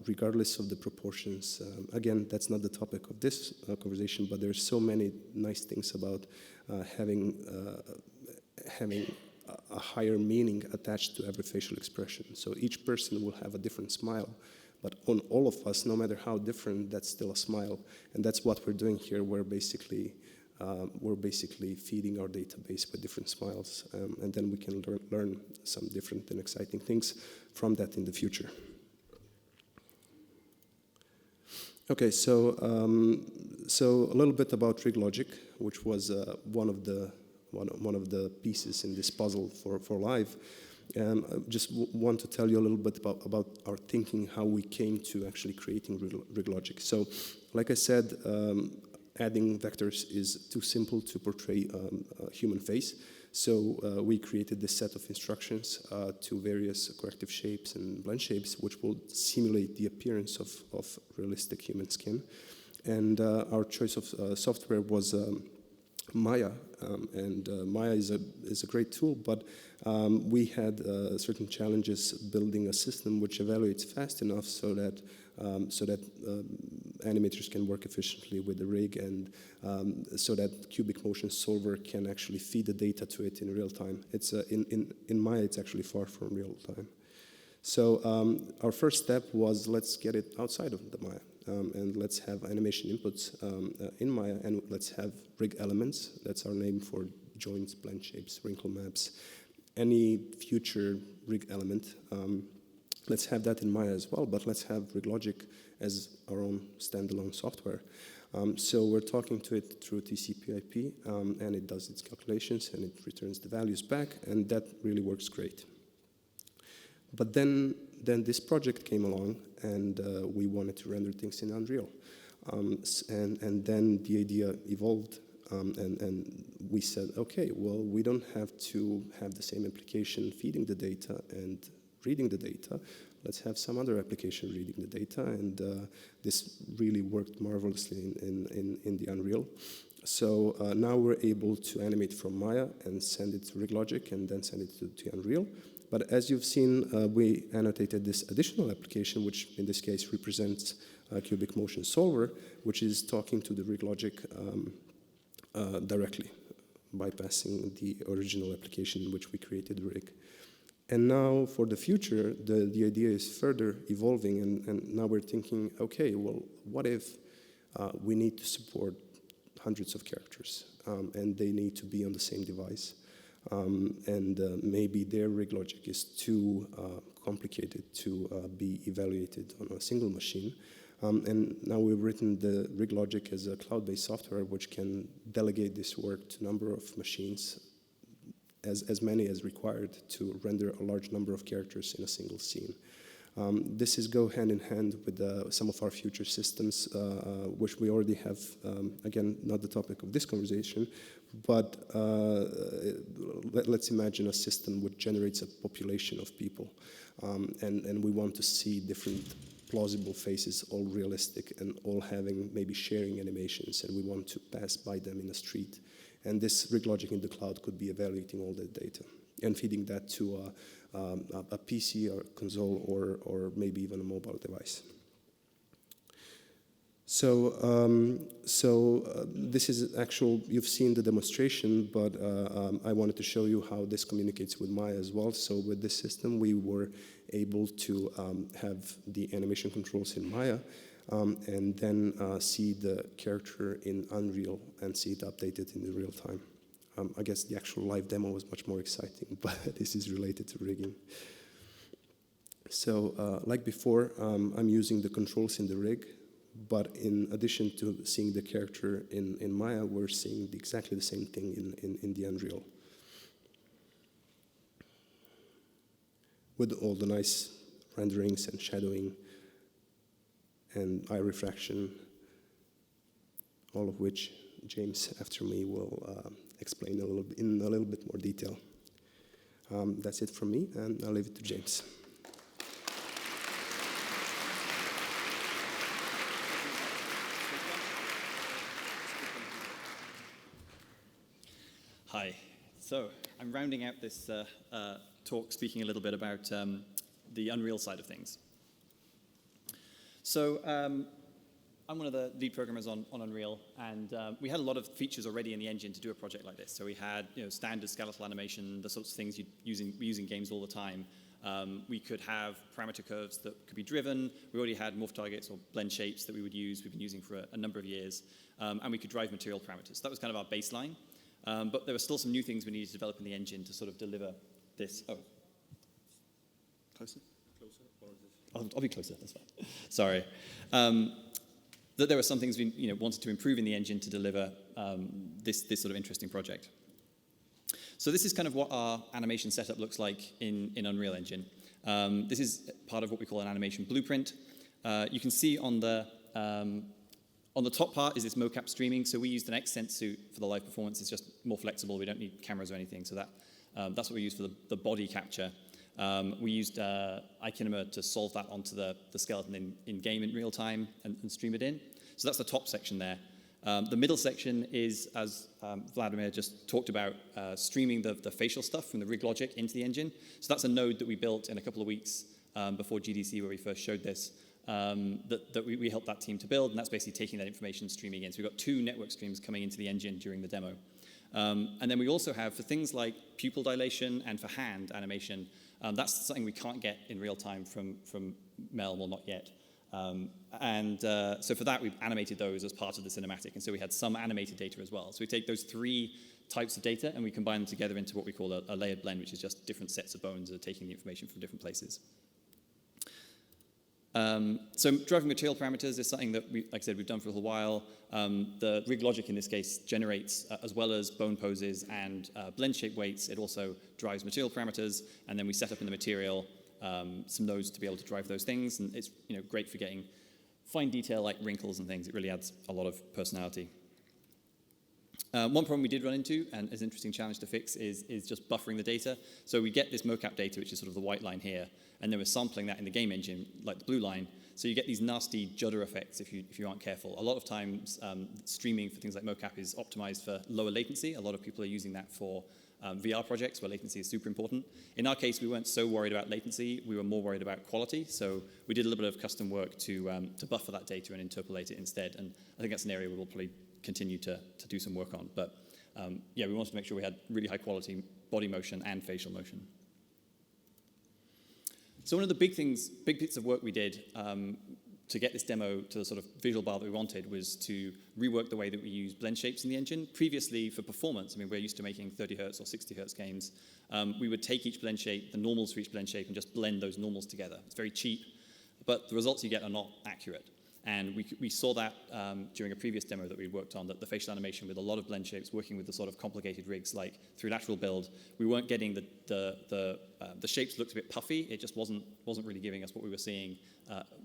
S13: regardless of the proportions. Again, that's not the topic of this conversation, but there's so many nice things about having a higher meaning attached to every facial expression. So each person will have a different smile, but on all of us, no matter how different, that's still a smile. And that's what we're doing here. We're basically feeding our database with different smiles, and then we can learn some different and exciting things from that in the future. Okay, so a little bit about RigLogic, which was one of the pieces in this puzzle for live. I just want to tell you a little bit about our thinking, how we came to actually creating RigLogic. So, like I said, adding vectors is too simple to portray a human face. So we created this set of instructions to various corrective shapes and blend shapes, which will simulate the appearance of realistic human skin. And our choice of software was Maya, and Maya is a great tool, but we had certain challenges building a system which evaluates fast enough so that animators can work efficiently with the rig, and so that Cubic Motion Solver can actually feed the data to it in real time. It's in Maya, it's actually far from real time. So our first step was, let's get it outside of the Maya. And let's have animation inputs in Maya, and let's have rig elements. That's our name for joints, blend shapes, wrinkle maps, any future rig element. Let's have that in Maya as well, but let's have RigLogic as our own standalone software. So we're talking to it through TCP/IP, and it does its calculations, and it returns the values back, and that really works great. But then this project came along, and we wanted to render things in Unreal. And then the idea evolved, and we said, okay, well, we don't have to have the same application feeding the data and reading the data. Let's have some other application reading the data, and this really worked marvelously in the Unreal. So now we're able to animate from Maya and send it to RigLogic, and then send it to Unreal. But as you've seen, we annotated this additional application, which in this case represents Cubic Motion Solver, which is talking to the RigLogic directly, bypassing the original application in which we created the rig. And now for the future, the idea is further evolving, and now we're thinking, okay, well, what if we need to support hundreds of characters, and they need to be on the same device? And maybe their RigLogic is too complicated to be evaluated on a single machine. And now we've written the RigLogic as a cloud-based software which can delegate this work to a number of machines, as many as required to render a large number of characters in a single scene. This is go hand in hand with some of our future systems, which we already have, again, not the topic of this conversation, but let's imagine a system which generates a population of people. And we want to see different plausible faces, all realistic and all having maybe sharing animations, and we want to pass by them in the street. And this RigLogic in the cloud could be evaluating all that data and feeding that to a PC or console or maybe even a mobile device. So, this is actual, you've seen the demonstration, but I wanted to show you how this communicates with Maya as well. So with this system, we were able to have the animation controls in Maya, and then see the character in Unreal and see it updated in real time. I guess the actual live demo was much more exciting, but this is related to rigging. So like before, I'm using the controls in the rig, but in addition to seeing the character in Maya, we're seeing exactly the same thing in the Unreal. With all the nice renderings and shadowing and eye refraction, all of which James after me will explain in a little bit more detail. That's it from me, and I'll leave it to James.
S14: Hi. So I'm rounding out this talk speaking a little bit about the Unreal side of things. So I'm one of the lead programmers on Unreal, and we had a lot of features already in the engine to do a project like this. So we had standard skeletal animation, the sorts of things we use in games all the time. We could have parameter curves that could be driven. We already had morph targets or blend shapes that we would use. We've been using for a number of years. And we could drive material parameters. That was kind of our baseline. But there were still some new things we needed to develop in the engine to sort of deliver this. Oh, closer? Closer? Or is it? I'll be closer, that's fine. Sorry. That there were some things we wanted to improve in the engine to deliver this sort of interesting project. So this is kind of what our animation setup looks like in Unreal Engine. This is part of what we call an animation blueprint. You can see on the top part is this mocap streaming. So we used an Xsense suit for the live performance. It's just more flexible. We don't need cameras or anything. So that's what we use for the body capture. We used iKinema to solve that onto the skeleton in-game in real time and stream it in. So that's the top section there. The middle section is, as Vladimir just talked about, streaming the facial stuff from the rig logic into the engine. So that's a node that we built in a couple of weeks before GDC, where we first showed this, that we helped that team to build, and that's basically taking that information, streaming in. So we've got 2 network streams coming into the engine during the demo. And then we also have, for things like pupil dilation and for hand animation, that's something we can't get in real time from Mel, well, not yet. So for that, we've animated those as part of the cinematic. And so we had some animated data as well. So we take those 3 types of data and we combine them together into what we call a layered blend, which is just different sets of bones that are taking the information from different places. So driving material parameters is something that, like I said, we've done for a little while. The rig logic in this case generates, as well as bone poses and blend shape weights, it also drives material parameters, and then we set up in the material some nodes to be able to drive those things, and it's great for getting fine detail like wrinkles and things. It really adds a lot of personality. One problem we did run into, and is an interesting challenge to fix, is just buffering the data. So we get this mocap data, which is sort of the white line here, and then we're sampling that in the game engine, like the blue line. So you get these nasty judder effects if you aren't careful. A lot of times, streaming for things like mocap is optimized for lower latency. A lot of people are using that for VR projects where latency is super important. In our case, we weren't so worried about latency. We were more worried about quality. So we did a little bit of custom work to buffer that data and interpolate it instead. And I think that's an area we'll probably continue to do some work on. But yeah, we wanted to make sure we had really high quality body motion and facial motion. So one of the big bits of work we did to get this demo to the sort of visual bar that we wanted was to rework the way that we use blend shapes in the engine. Previously, for performance, I mean, we're used to making 30 hertz or 60 hertz games. We would take each blend shape, the normals for each blend shape, and just blend those normals together. It's very cheap, but the results you get are not accurate. And we saw that during a previous demo that we worked on, that the facial animation with a lot of blend shapes, working with the sort of complicated rigs like through lateral build, we weren't getting the shapes looked a bit puffy. It just wasn't really giving us what we were seeing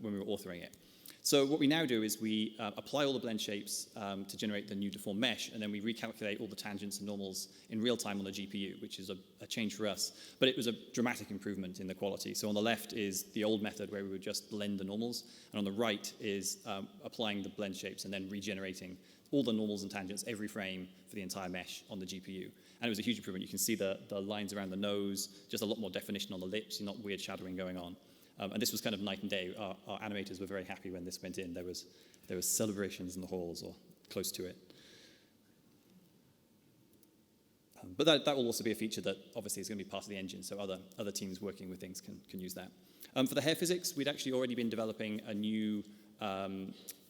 S14: when we were authoring it. So what we now do is we apply all the blend shapes to generate the new deformed mesh, and then we recalculate all the tangents and normals in real time on the GPU, which is a change for us. But it was a dramatic improvement in the quality. So on the left is the old method where we would just blend the normals, and on the right is applying the blend shapes and then regenerating all the normals and tangents every frame for the entire mesh on the GPU. And it was a huge improvement. You can see the lines around the nose, just a lot more definition on the lips, not weird shadowing going on. And this was kind of night and day. Our animators were very happy when this went in. There was celebrations in the halls or close to it. But that will also be a feature that obviously is going to be part of the engine, so other teams working with things can use that. For the hair physics, we'd actually already been developing a new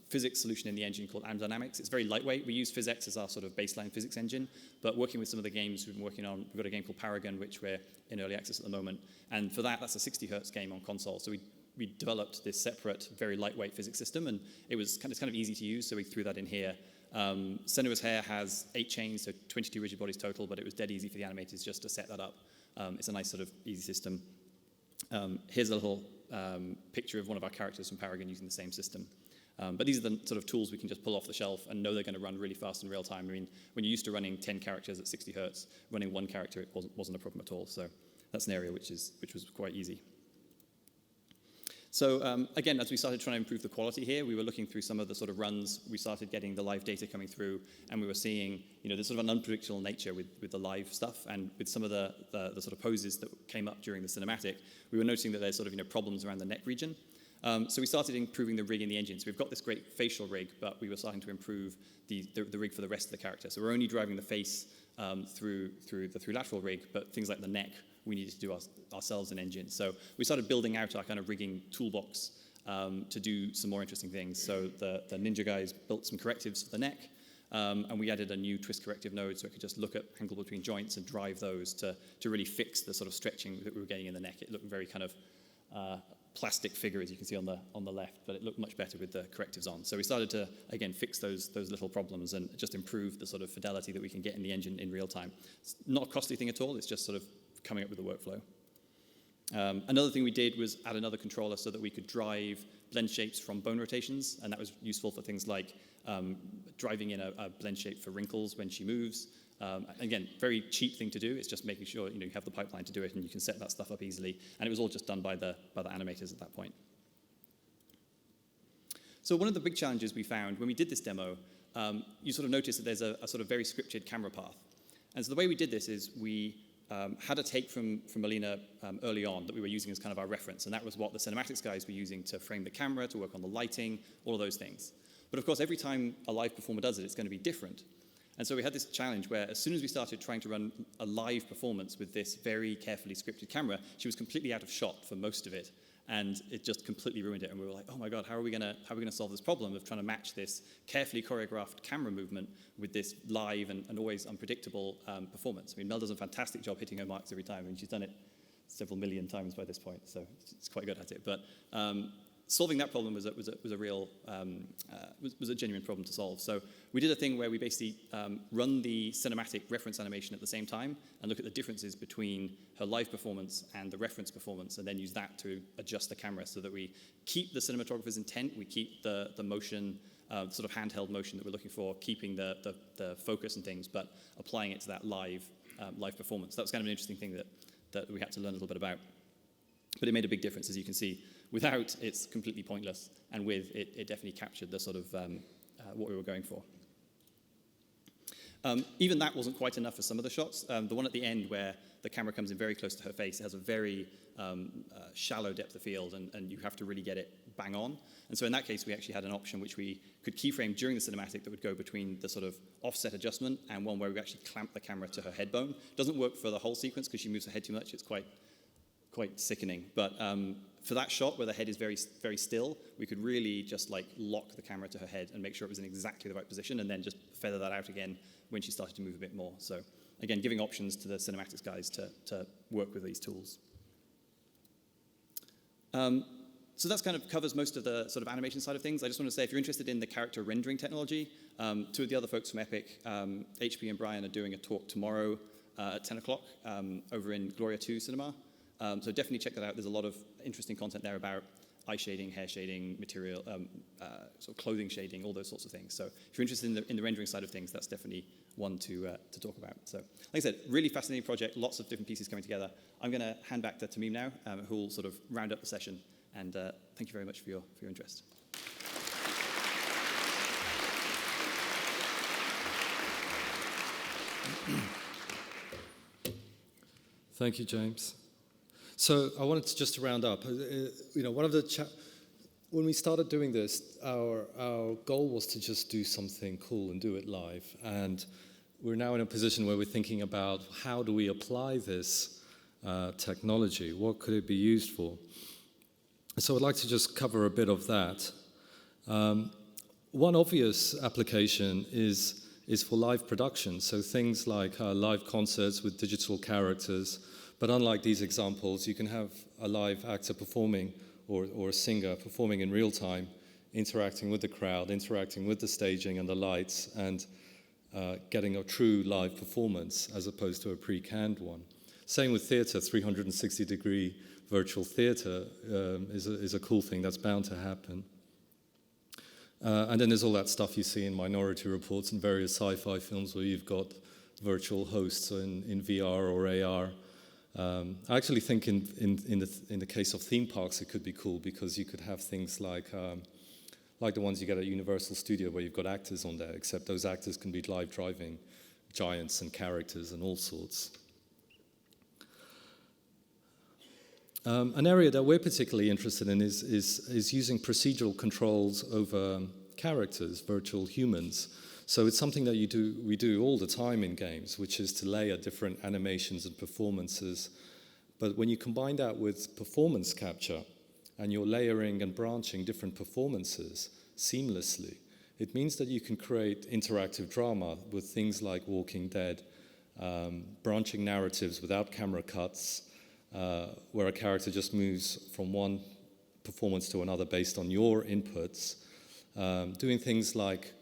S14: physics solution in the engine called AmDynamics. It's very lightweight. We use PhysX as our sort of baseline physics engine, but working with some of the games we've been working on, we've got a game called Paragon, which we're in early access at the moment, and for that's a 60 hertz game on console. So we developed this separate, very lightweight physics system, and it's kind of easy to use, so we threw that in here. Senua's hair has 8 chains, so 22 rigid bodies total, but it was dead easy for the animators just to set that up. It's a nice sort of easy system. Here's a little picture of one of our characters from Paragon using the same system. But these are the sort of tools we can just pull off the shelf and know they're going to run really fast in real time. I mean, when you're used to running 10 characters at 60 hertz, running one character it wasn't a problem at all. So that's an area which was quite easy. So again, as we started trying to improve the quality here, we were looking through some of the sort of runs. We started getting the live data coming through, and we were seeing, there's sort of an unpredictable nature with the live stuff, and with some of the sort of poses that came up during the cinematic, we were noticing that there's sort of problems around the neck region. So we started improving the rig in the engine. So we've got this great facial rig, but we were starting to improve the rig for the rest of the character. So we're only driving the face through the lateral rig, but things like the neck we needed to do ourselves in engine. So we started building out our kind of rigging toolbox to do some more interesting things. So the Ninja guys built some correctives for the neck, and we added a new twist corrective node so it could just look at angle between joints and drive those to really fix the sort of stretching that we were getting in the neck. It looked very kind of plastic figure, as you can see on the left, but it looked much better with the correctives on. So we started to, again, fix those little problems and just improve the sort of fidelity that we can get in the engine in real time. It's not a costly thing at all, it's just sort of coming up with the workflow. Another thing we did was add another controller so that we could drive blend shapes from bone rotations, and that was useful for things like driving in a blend shape for wrinkles when she moves. Again, very cheap thing to do. It's just making sure you have the pipeline to do it, and you can set that stuff up easily. And it was all just done by the animators at that point. So one of the big challenges we found when we did this demo, you sort of notice that there's a sort of very scripted camera path. And so the way we did this is we had a take from Melina early on that we were using as kind of our reference, and that was what the cinematics guys were using to frame the camera, to work on the lighting, all of those things. But of course, every time a live performer does it, it's going to be different. And so we had this challenge where as soon as we started trying to run a live performance with this very carefully scripted camera, she was completely out of shot for most of it. And it just completely ruined it. And we were like, oh my God, how are we gonna solve this problem of trying to match this carefully choreographed camera movement with this live and always unpredictable performance? I mean, Mel does a fantastic job hitting her marks every time, and she's done it several million times by this point, so it's quite good at it. But solving that problem was a genuine problem to solve. So we did a thing where we basically run the cinematic reference animation at the same time and look at the differences between her live performance and the reference performance, and then use that to adjust the camera so that we keep the cinematographer's intent, we keep the motion, sort of handheld motion that we're looking for, keeping the focus and things, but applying it to that live performance. That was kind of an interesting thing that we had to learn a little bit about. But it made a big difference, as you can see. Without, it's completely pointless, and with, it definitely captured the sort of what we were going for. Even that wasn't quite enough for some of the shots. The one at the end where the camera comes in very close to her face, it has a very shallow depth of field, and you have to really get it bang on. And so in that case, we actually had an option which we could keyframe during the cinematic that would go between the sort of offset adjustment and one where we actually clamp the camera to her head bone. Doesn't work for the whole sequence because she moves her head too much. It's quite sickening. But for that shot where the head is very, very still, we could really just like lock the camera to her head and make sure it was in exactly the right position, and then just feather that out again when she started to move a bit more. So again, giving options to the cinematics guys to work with these tools. So that kind of covers most of the sort of animation side of things. I just want to say, if you're interested in the character rendering technology, two of the other folks from Epic, HP and Brian, are doing a talk tomorrow at 10 o'clock over in Gloria 2 Cinema. So definitely check that out. There's a lot of interesting content there about eye shading, hair shading, material, sort of clothing shading, all those sorts of things. So if you're interested in the rendering side of things, that's definitely one to talk about. So like I said, really fascinating project, lots of different pieces coming together. I'm going to hand back to Tamim now, who will sort of round up the session. And thank you very much for your interest.
S11: Thank you, James. So I wanted to just round up. One of the when we started doing this, our goal was to just do something cool and do it live. And we're now in a position where we're thinking about how do we apply this technology? What could it be used for? So I'd like to just cover a bit of that. One obvious application is for live production. So things like live concerts with digital characters. But unlike these examples, you can have a live actor performing or a singer performing in real time, interacting with the crowd, interacting with the staging and the lights, and getting a true live performance as opposed to a pre-canned one. Same with theatre, 360-degree virtual theatre is a cool thing that's bound to happen. And then there's all that stuff you see in Minority Reports and various sci-fi films where you've got virtual hosts in VR or AR. I actually think in the case of theme parks, it could be cool because you could have things like the ones you get at Universal Studio where you've got actors on there, except those actors can be live driving giants and characters and all sorts. An area that we're particularly interested in is using procedural controls over characters, virtual humans. So it's something that we do all the time in games, which is to layer different animations and performances. But when you combine that with performance capture, and you're layering and branching different performances seamlessly, it means that you can create interactive drama with things like Walking Dead, branching narratives without camera cuts, where a character just moves from one performance to another based on your inputs, doing things like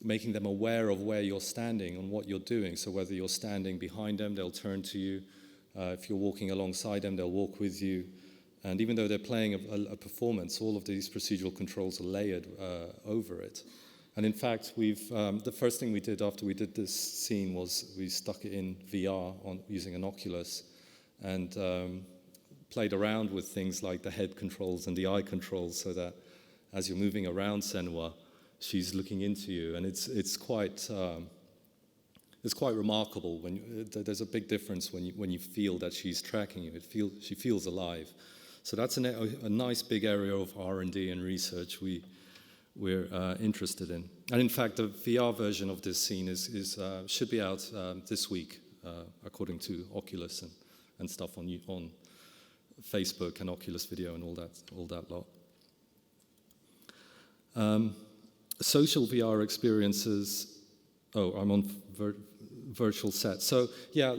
S11: making them aware of where you're standing and what you're doing. So whether you're standing behind them, they'll turn to you. If you're walking alongside them, they'll walk with you. And even though they're playing a performance, all of these procedural controls are layered over it. And in fact, the first thing we did after we did this scene was we stuck it in VR using an Oculus and played around with things like the head controls and the eye controls, so that as you're moving around Senua, she's looking into you. And it's quite remarkable. There's a big difference when you feel that she's tracking you. She feels alive. So that's a nice big area of R&D and research we're interested in. And in fact, the VR version of this scene should be out this week, according to Oculus and stuff on Facebook and Oculus Video and all that lot. Social VR experiences. Oh, I'm on virtual set. So yeah,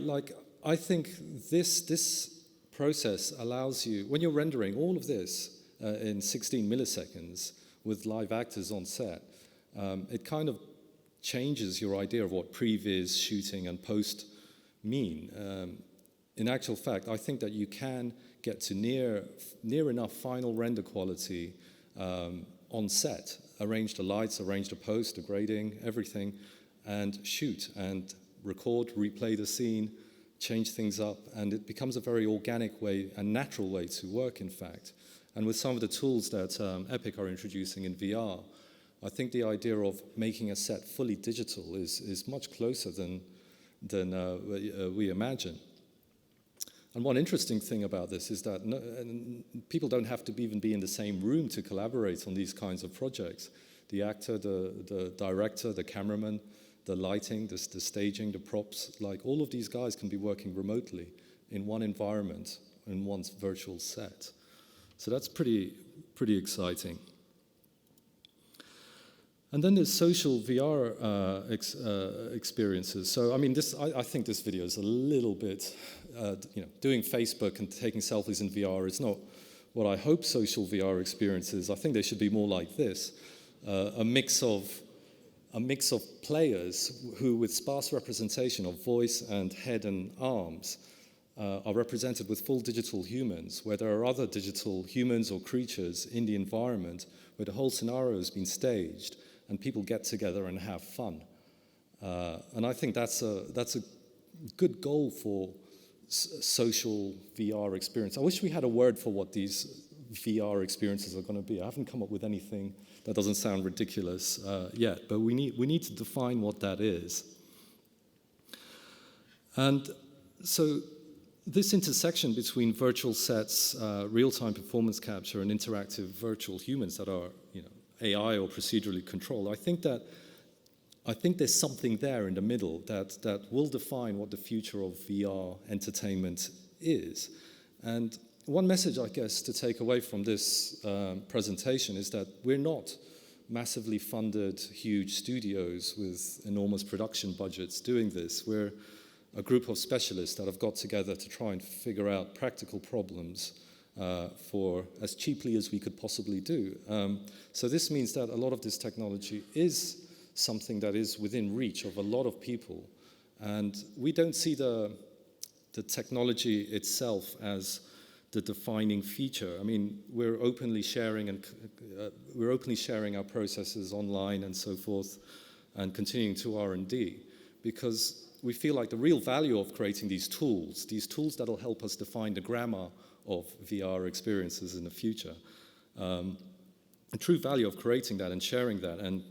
S11: I think this process allows you, when you're rendering all of this in 16 milliseconds with live actors on set, it kind of changes your idea of what previs, shooting, and post mean. In actual fact, I think that you can get to near enough final render quality on set, arrange the lights, arrange the post, the grading, everything, and shoot and record, replay the scene, change things up, and it becomes a very organic way and natural way to work, in fact. And with some of the tools that Epic are introducing in VR, I think the idea of making a set fully digital is much closer than we imagine. And one interesting thing about this is that people don't have to even be in the same room to collaborate on these kinds of projects. The actor, the director, the cameraman, the lighting, the staging, the props, all of these guys can be working remotely in one environment, in one virtual set. So that's pretty exciting. And then there's social VR experiences. So I mean, I think this video is a little bit, doing Facebook and taking selfies in VR is not what I hope social VR experience is. I think they should be more like this, a mix of players who, with sparse representation of voice and head and arms, are represented with full digital humans, where there are other digital humans or creatures in the environment, where the whole scenario has been staged, and people get together and have fun. And I think that's a good goal for social VR experience. I wish we had a word for what these VR experiences are going to be. I haven't come up with anything that doesn't sound ridiculous yet, but we need to define what that is. And so this intersection between virtual sets, real-time performance capture, and interactive virtual humans that are, AI or procedurally controlled, I think there's something there in the middle that will define what the future of VR entertainment is. And one message, I guess, to take away from this presentation is that we're not massively funded, huge studios with enormous production budgets doing this. We're a group of specialists that have got together to try and figure out practical problems for as cheaply as we could possibly do. So this means that a lot of this technology is something that is within reach of a lot of people. And we don't see the technology itself as the defining feature. I mean, we're openly sharing our processes online and so forth, and continuing to R&D, because we feel like the real value of creating these tools that'll help us define the grammar of VR experiences in the future. The true value of creating that and sharing that and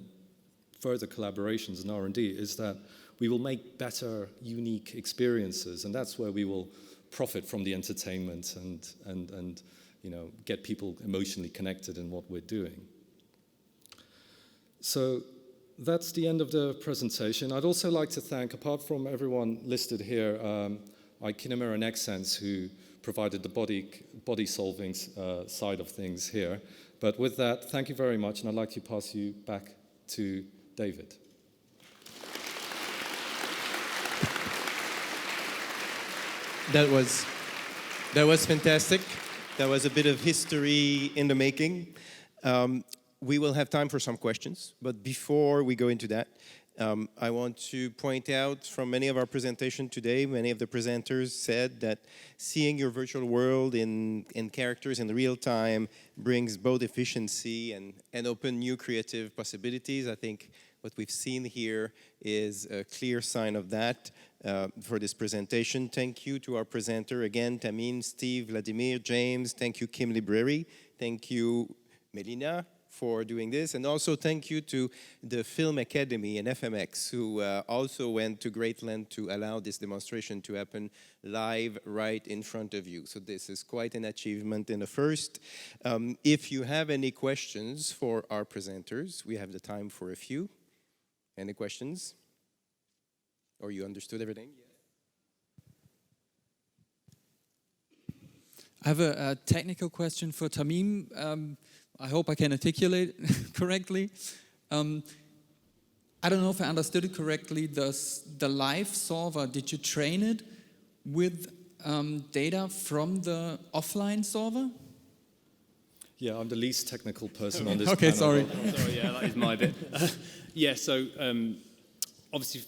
S11: further collaborations in R&D is that we will make better, unique experiences, and that's where we will profit from the entertainment and get people emotionally connected in what we're doing. So that's the end of the presentation. I'd also like to thank, apart from everyone listed here, Kinamera and Xsense, who provided the body solving side of things here. But with that, thank you very much, and I'd like to pass you back to David.
S10: That was fantastic. That was a bit of history in the making. We will have time for some questions, but before we go into that, I want to point out from many of our presentations today, many of the presenters said that seeing your virtual world in characters in real time brings both efficiency and open new creative possibilities. I think what we've seen here is a clear sign of that for this presentation. Thank you to our presenter again, Tamim, Steve, Vladimir, James. Thank you, Kim Libreri. Thank you, Melina, for doing this, and also thank you to the Film Academy and FMX, who also went to great length to allow this demonstration to happen live right in front of you. So this is quite an achievement in the first. If you have any questions for our presenters, we have the time for a few. Any questions? Or you understood everything?
S15: I have a technical question for Tamim. I hope I can articulate correctly. I don't know if I understood it correctly. Does the live solver, did you train it with data from the offline solver?
S11: Yeah, I'm the least technical person on this
S15: Okay,
S11: panel.
S15: sorry.
S12: Sorry, yeah, that is my bit. Yeah, so obviously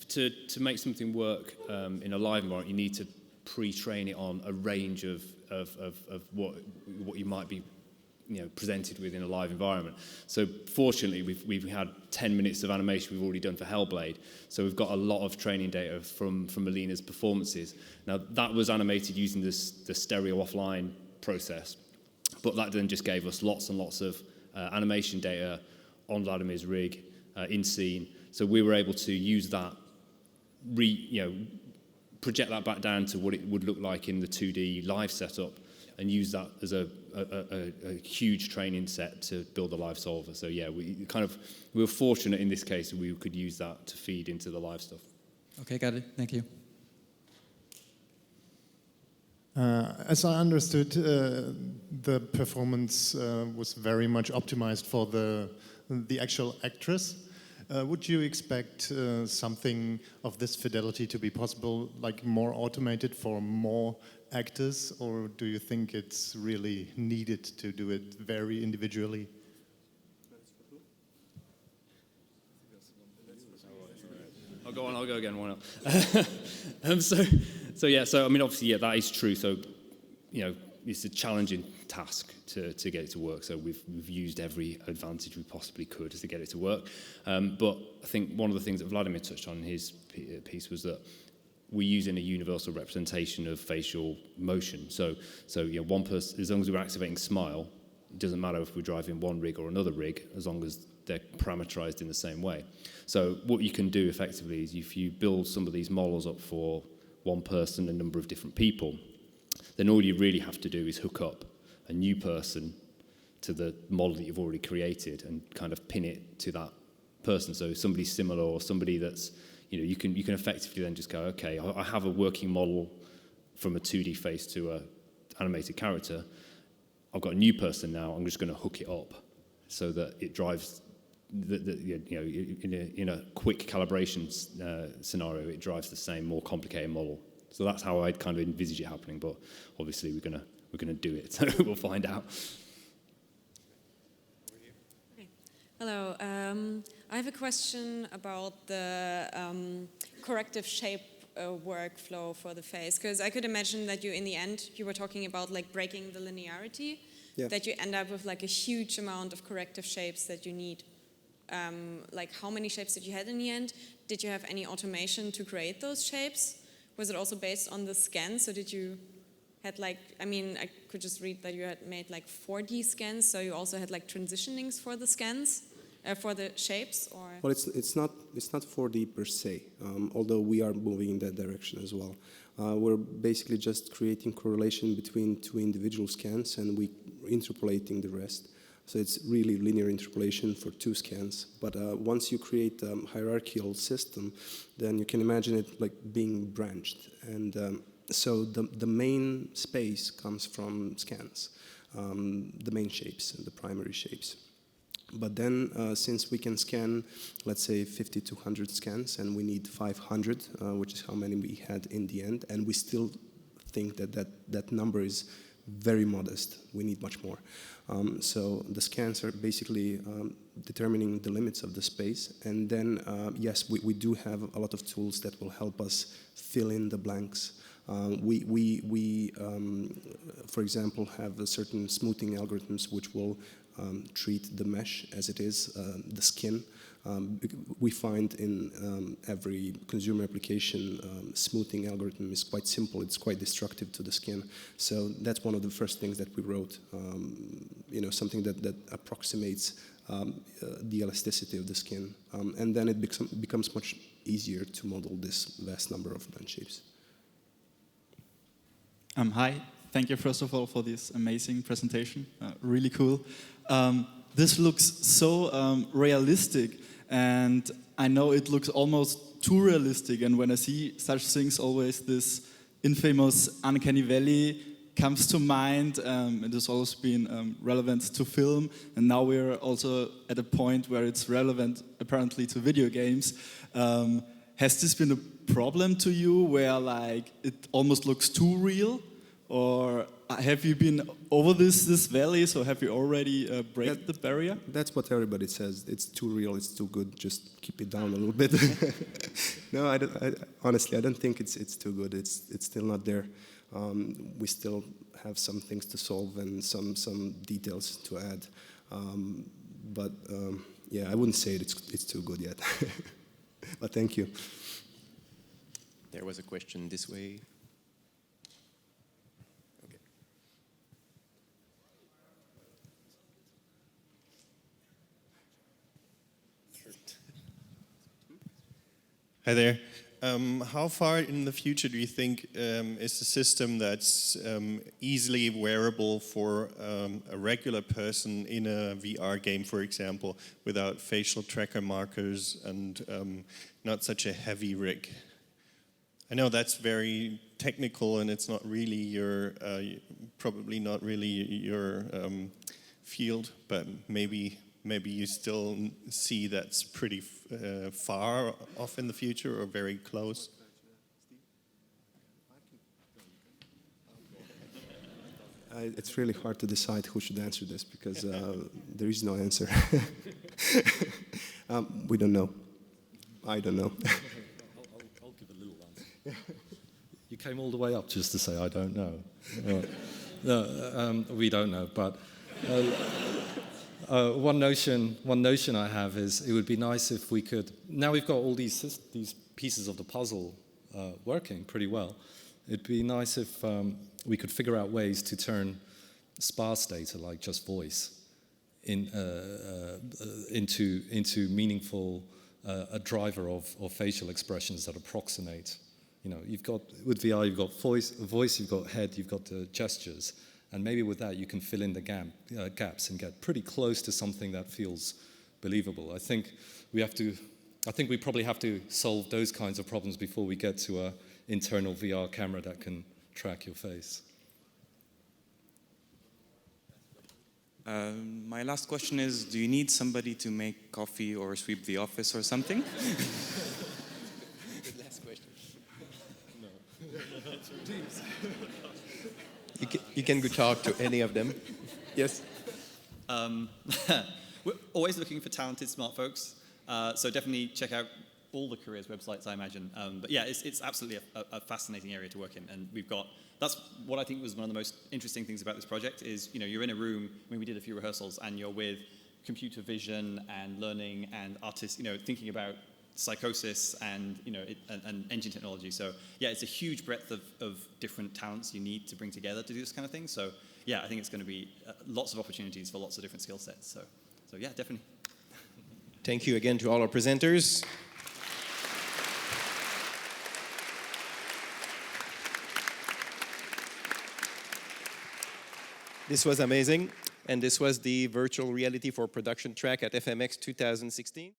S12: to make something work in a live environment, you need to pre-train it on a range of what you might be presented with in a live environment. So fortunately, we've had 10 minutes of animation we've already done for Hellblade. So we've got a lot of training data from Melina's performances. Now, that was animated using the stereo offline process. But that then just gave us lots and lots of animation data on Vladimir's rig, in scene. So we were able to use that, project that back down to what it would look like in the 2D live setup, and use that as a huge training set to build a live solver. So yeah, we were fortunate in this case that we could use that to feed into the live stuff.
S15: Okay, got it. Thank you.
S16: As I understood, the performance was very much optimized for the actual actress. Would you expect something of this fidelity to be possible, like more automated for more actors, or do you think it's really needed to do it very individually?
S12: I'll go again, why not? So I mean, obviously, yeah, that is true. So, it's a challenging task to get it to work. So we've used every advantage we possibly could to get it to work. But I think one of the things that Vladimir touched on in his piece was that we're using a universal representation of facial motion. So one person, as long as we're activating smile, it doesn't matter if we're driving one rig or another rig, as long as they're parameterized in the same way. So what you can do effectively is if you build some of these models up for one person, a number of different people, then all you really have to do is hook up a new person to the model that you've already created and kind of pin it to that person. So somebody similar or somebody that's, you can effectively then just go, okay, I have a working model from a 2D face to a animated character. I've got a new person now. I'm just going to hook it up so that it drives in a quick calibration scenario, it drives the same more complicated model. So that's how I'd kind of envisage it happening. But obviously, we're gonna do it. So we'll find out.
S17: Okay. Hello. I have a question about the corrective shape workflow for the face, because I could imagine that in the end, you were talking about like breaking the linearity, that you end up with like a huge amount of corrective shapes that you need. Like how many shapes did you have in the end? Did you have any automation to create those shapes? Was it also based on the scans? So did you had I could just read that you had made like 4D scans, so you also had like transitionings for the scans. for the shapes, or?
S13: Well, it's not 4D per se, although we are moving in that direction as well. We're basically just creating correlation between two individual scans, and we interpolating the rest. So it's really linear interpolation for two scans. But once you create a hierarchical system, then you can imagine it like being branched. And so the main space comes from scans, the main shapes, the primary shapes. But then, since we can scan, let's say 50 to 100 scans, and we need 500, which is how many we had in the end, and we still think that number is very modest. We need much more. So the scans are basically determining the limits of the space, and then, yes, we do have a lot of tools that will help us fill in the blanks. We for example, have a certain smoothing algorithms which will treat the mesh as it is, the skin. We find in every consumer application, smoothing algorithm is quite simple. It's quite destructive to the skin. So that's one of the first things that we wrote, something that approximates the elasticity of the skin. And then it becomes much easier to model this vast number of blend shapes.
S18: Hi, thank you first of all for this amazing presentation, really cool. This looks so realistic, and I know it looks almost too realistic, and when I see such things, always this infamous uncanny valley comes to mind. It has always been relevant to film, and now we're also at a point where it's relevant apparently to video games. Has this been a problem to you where like it almost looks too real, or have you been over this valley? So have you already break the barrier?
S13: That's what everybody says. It's too real. It's too good. Just keep it down a little bit. No, honestly, I don't think it's too good. It's still not there. We still have some things to solve and some details to add. Yeah, I wouldn't say it's too good yet. But thank you.
S10: There was a question this way. Okay.
S3: Hi there. How far in the future do you think is the system that's easily wearable for a regular person in a VR game, for example, without facial tracker markers and not such a heavy rig? I know that's very technical and it's not really your, probably not really your field, but maybe you still see that's pretty far off in the future or very close.
S13: It's really hard to decide who should answer this because there is no answer. We don't know. I don't know.
S11: I'll give a little answer. You came all the way up just to say I don't know. No, we don't know, but one notion I have is it would be nice if we could. Now we've got all these pieces of the puzzle working pretty well. It'd be nice if we could figure out ways to turn sparse data like just voice into meaningful a driver of facial expressions that approximate. You know, you've got with VR, you've got voice, you've got head, you've got the gestures, and maybe with that you can fill in the gaps and get pretty close to something that feels believable. I think we probably have to solve those kinds of problems before we get to an internal VR camera that can track your face.
S19: My last question is, do you need somebody to make coffee or sweep the office or something?
S10: Good last question. No. You can go talk to any of them. Yes?
S14: We're always looking for talented, smart folks. So definitely check out all the careers websites, I imagine. But yeah, it's absolutely a fascinating area to work in. And that's what I think was one of the most interesting things about this project is, you know, you're in a room, I mean, we did a few rehearsals, and you're with computer vision and learning and artists, you know, thinking about psychosis and, you know, and engine technology. So yeah, it's a huge breadth of different talents you need to bring together to do this kind of thing. So yeah, I think it's going to be lots of opportunities for lots of different skill sets. So yeah, definitely.
S10: Thank you again to all our presenters. This was amazing, and this was the virtual reality for production track at FMX 2016.